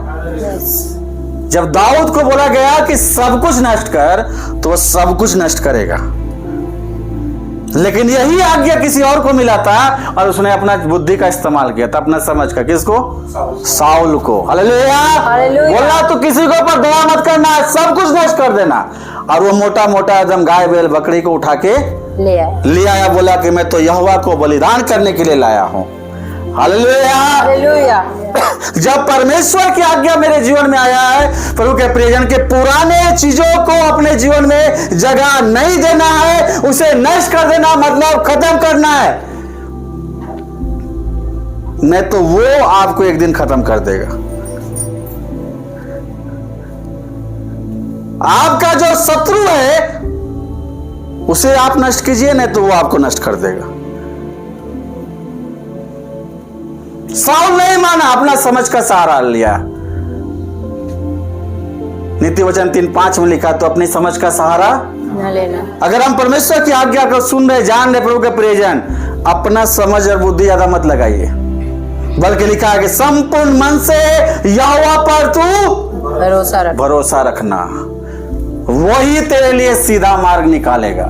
जब दाऊद को बोला गया कि सब कुछ नष्ट कर, तो वो सब कुछ नष्ट करेगा। लेकिन यही आज्ञा किसी और को मिला था और उसने अपना बुद्धि का इस्तेमाल किया था, अपना समझ का। किसको? साउल को। Hallelujah, hallelujah. बोला तो किसी के ऊपर दया मत करना, सब कुछ नष्ट कर देना। और वो मोटा मोटा एकदम गाय बैल बकरी को उठा के ले आया, बोला कि मैं तो यहोवा को बलिदान करने के लिए लाया हूं। Hallelujah, hallelujah. जब परमेश्वर की आज्ञा मेरे जीवन में आया है, प्रभु के प्रियजन, के पुराने चीजों को अपने जीवन में जगह नहीं देना है, उसे नष्ट कर देना, मतलब खत्म करना है, नहीं तो वो आपको एक दिन खत्म कर देगा। आपका जो शत्रु है उसे आप नष्ट कीजिए, नहीं तो वो आपको नष्ट कर देगा। साउल नहीं माना, अपना समझ का सहारा लिया। नीति वचन 3:5 में लिखा, तो अपनी समझ का सहारा न लेना। अगर हम परमेश्वर की आज्ञा को सुन रहे, जान रहे प्रभु के प्रियजन, अपना समझ और बुद्धि ज्यादा मत लगाइए, बल्कि लिखा है कि संपूर्ण मन से यहोवा पर तू भरोसा रखना, वही तेरे लिए सीधा मार्ग निकालेगा।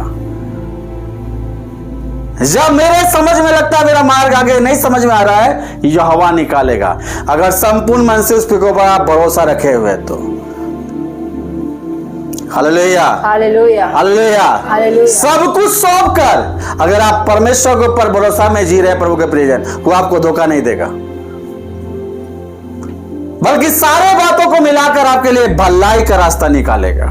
जब मेरे समझ में लगता है मेरा मार्ग आगे नहीं समझ में आ रहा है, यहोवा निकालेगा। अगर संपूर्ण मन से उस पर भरोसा रखे हुए तो हालेलुया, हालेलुया, हालेलुया, हालेलुया। सब कुछ सौंप कर अगर आप परमेश्वर के ऊपर भरोसा में जी रहे हैं प्रभु के प्रियजन, वो आपको धोखा नहीं देगा, बल्कि सारे बातों को मिलाकर आपके लिए भलाई का रास्ता निकालेगा।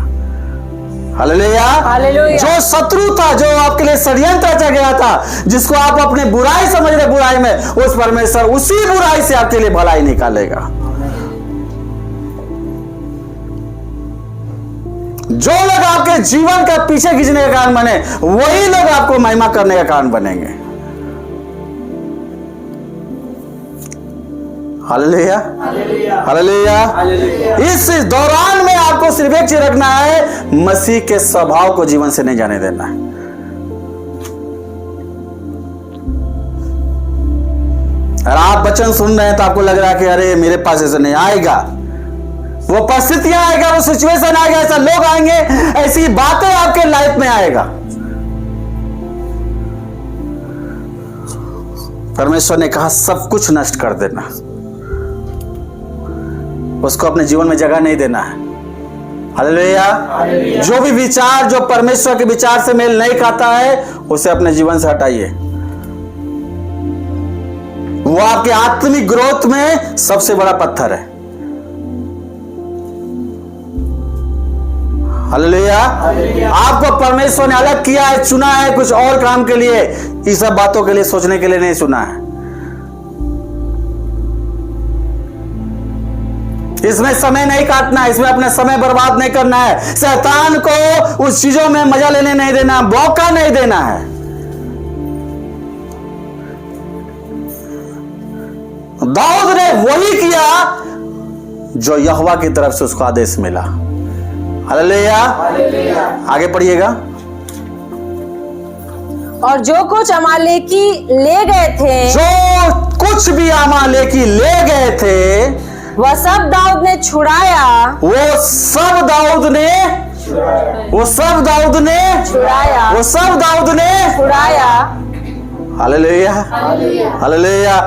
Hallelujah, hallelujah. जो शत्रु था, जो आपके लिए षड्यंत्र रचा गया था, जिसको आप अपने बुराई समझ रहे बुराई में, उस परमेश्वर उसी बुराई से आपके लिए भलाई निकालेगा। जो लोग आपके जीवन का पीछे खींचने का कारण बने, वही लोग आपको महिमा करने का कारण बनेंगे। Hallelujah, hallelujah. इस दौरान में आपको सिर्फ एक चीज रखना है, मसीह के स्वभाव को जीवन से नहीं जाने देना है। अगर आप वचन सुन रहे हैं तो आपको लग रहा है कि अरे मेरे पास ऐसा नहीं आएगा, वो परिस्थितियां आएगा, वो सिचुएशन आएगा, ऐसा लोग आएंगे, ऐसी बातें आपके लाइफ में आएगा। परमेश्वर ने कहा सब कुछ नष्ट कर देना, उसको अपने जीवन में जगह नहीं देना है। हालेलुया। जो भी विचार जो परमेश्वर के विचार से मेल नहीं खाता है, उसे अपने जीवन से हटाइए। वो आपके आत्मिक ग्रोथ में सबसे बड़ा पत्थर है। हालेलुया। आपको परमेश्वर ने अलग किया है, चुना है कुछ और काम के लिए, इस सब बातों के लिए सोचने के लिए नहीं चुना है। इसमें समय नहीं काटना है, इसमें अपना समय बर्बाद नहीं करना है, शैतान को उस चीजों में मजा लेने नहीं देना, मौका नहीं देना है। दाऊद ने वही किया जो यहोवा की तरफ से उसको आदेश मिला। हालेलुया। आगे पढ़िएगा। और जो कुछ अमालेकी ले गए थे, जो कुछ भी अमालेकी ले गए थे, वह सब दाऊद ने छुड़ाया, वो सब दाऊद ने छुड़ाया। Hallelujah, hallelujah.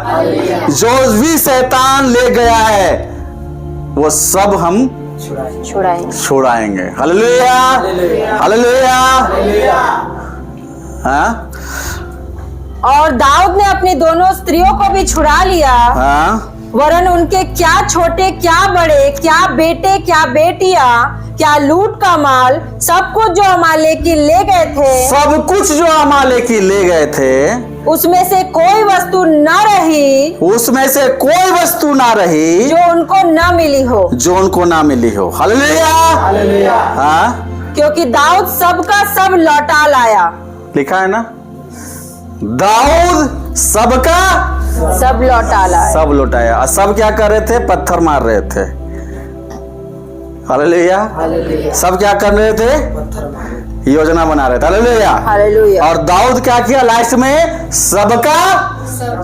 जो भी शैतान ले गया है, वो सब हम छुड़ाएंगे। Hallelujah, hallelujah. हाँ? और दाऊद ने अपनी दोनों स्त्रियों को भी छुड़ा लिया, हाँ? वरन उनके क्या छोटे क्या बड़े, क्या बेटे क्या बेटियां, क्या लूट का माल, सब कुछ जो अमालेकी ले गए थे, सब कुछ जो अमालेकी ले गए थे, उसमें से कोई वस्तु न रही, उसमें से कोई वस्तु ना रही जो उनको न मिली हो, जो उनको ना मिली हो। हालेलुया, हाँ? क्योंकि दाऊद सबका सब लौटा लाया। लिखा है ना, दाऊद सबका सब लौटा लाया। सब लौटाया। और सब क्या कर रहे थे? पत्थर मार रहे थे। हालेलुया। सब क्या कर रहे थे? योजना बना रहे थे। Hallelujah, hallelujah. और दाऊद क्या किया? लास्ट में सबका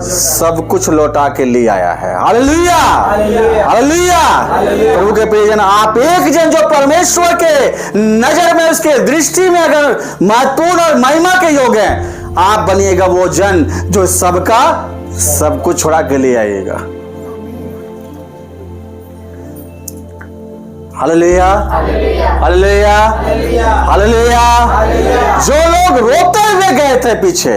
सब कुछ लौटा के ले आया है। Hallelujah, hallelujah. प्रभु के प्रियजन, आप एक जन जो परमेश्वर के नजर में, उसके दृष्टि में अगर महत्वपूर्ण और महिमा के योग हैं, आप बनिएगा वो जन जो सबका सब कुछ छोड़ा के ले आइएगा। Hallelujah, hallelujah, hallelujah. जो लोग रोते हुए गए थे पीछे,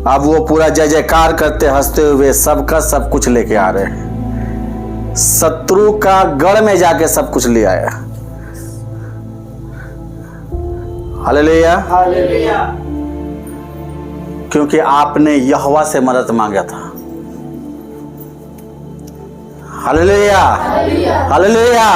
अब वो पूरा जय जयकार करते हंसते हुए सबका सब कुछ लेके आ रहे हैं। शत्रु का गढ़ में जाके सब कुछ ले आया। हालेलुया, क्योंकि आपने यहोवा से मदद मांगा था। Hallelujah, hallelujah.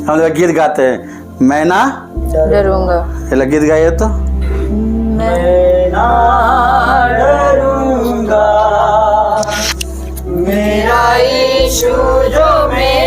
हम लोग गीत गाते हैं, मैं ना डरूंगा। ये गीत गाइए तो। मैं ना डरूंगा, मेरा यीशु जो मेरे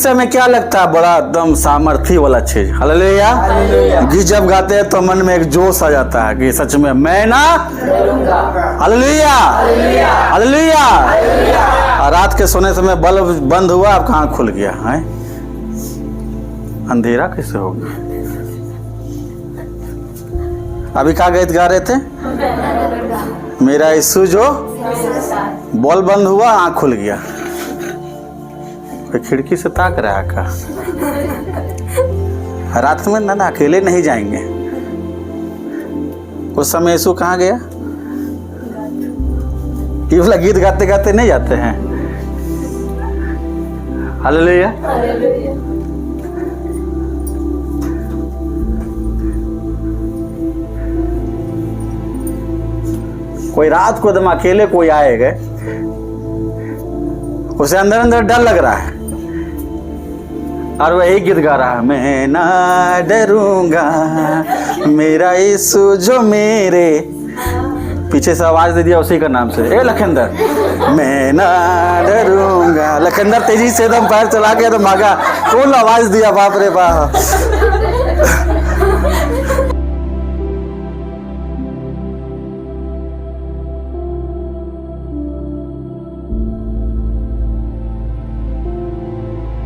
से हमें क्या लगता है? बड़ा एकदम सामर्थ्य वाला चीज। हालेलुया। गीत जब गाते हैं तो मन में एक जोश आ जाता है कि सच में मैं ना हालेलुया हालेलुया। और रात के सोने समय बल्ब बंद हुआ, आपका आँख खुल गया है, अंधेरा कैसे हो गया? अभी क्या गीत गा रहे थे? मेरा यीशु जो बल्ब बंद हुआ, आँख खुल गया। कोई खिड़की से ताक रहा है का? रात में ना अकेले नहीं जाएंगे। उस समय यीशु कहाँ गया? ये वाला गीत गाते गाते नहीं जाते हैं। हालेलुया। कोई रात को एकदम अकेले कोई आएगा, उसे अंदर अंदर डर लग रहा है और वही गीत गा रहा है, मैं ना डरूंगा मेरा यीशु जो मेरे। पीछे से आवाज दे दिया उसी का नाम से, ए लखिंदर, मैं ना डरूंगा। लखिंदर तेजी से एकदम पैर चला के एकदम भागा। कौन आवाज दिया? बाप रे बाप।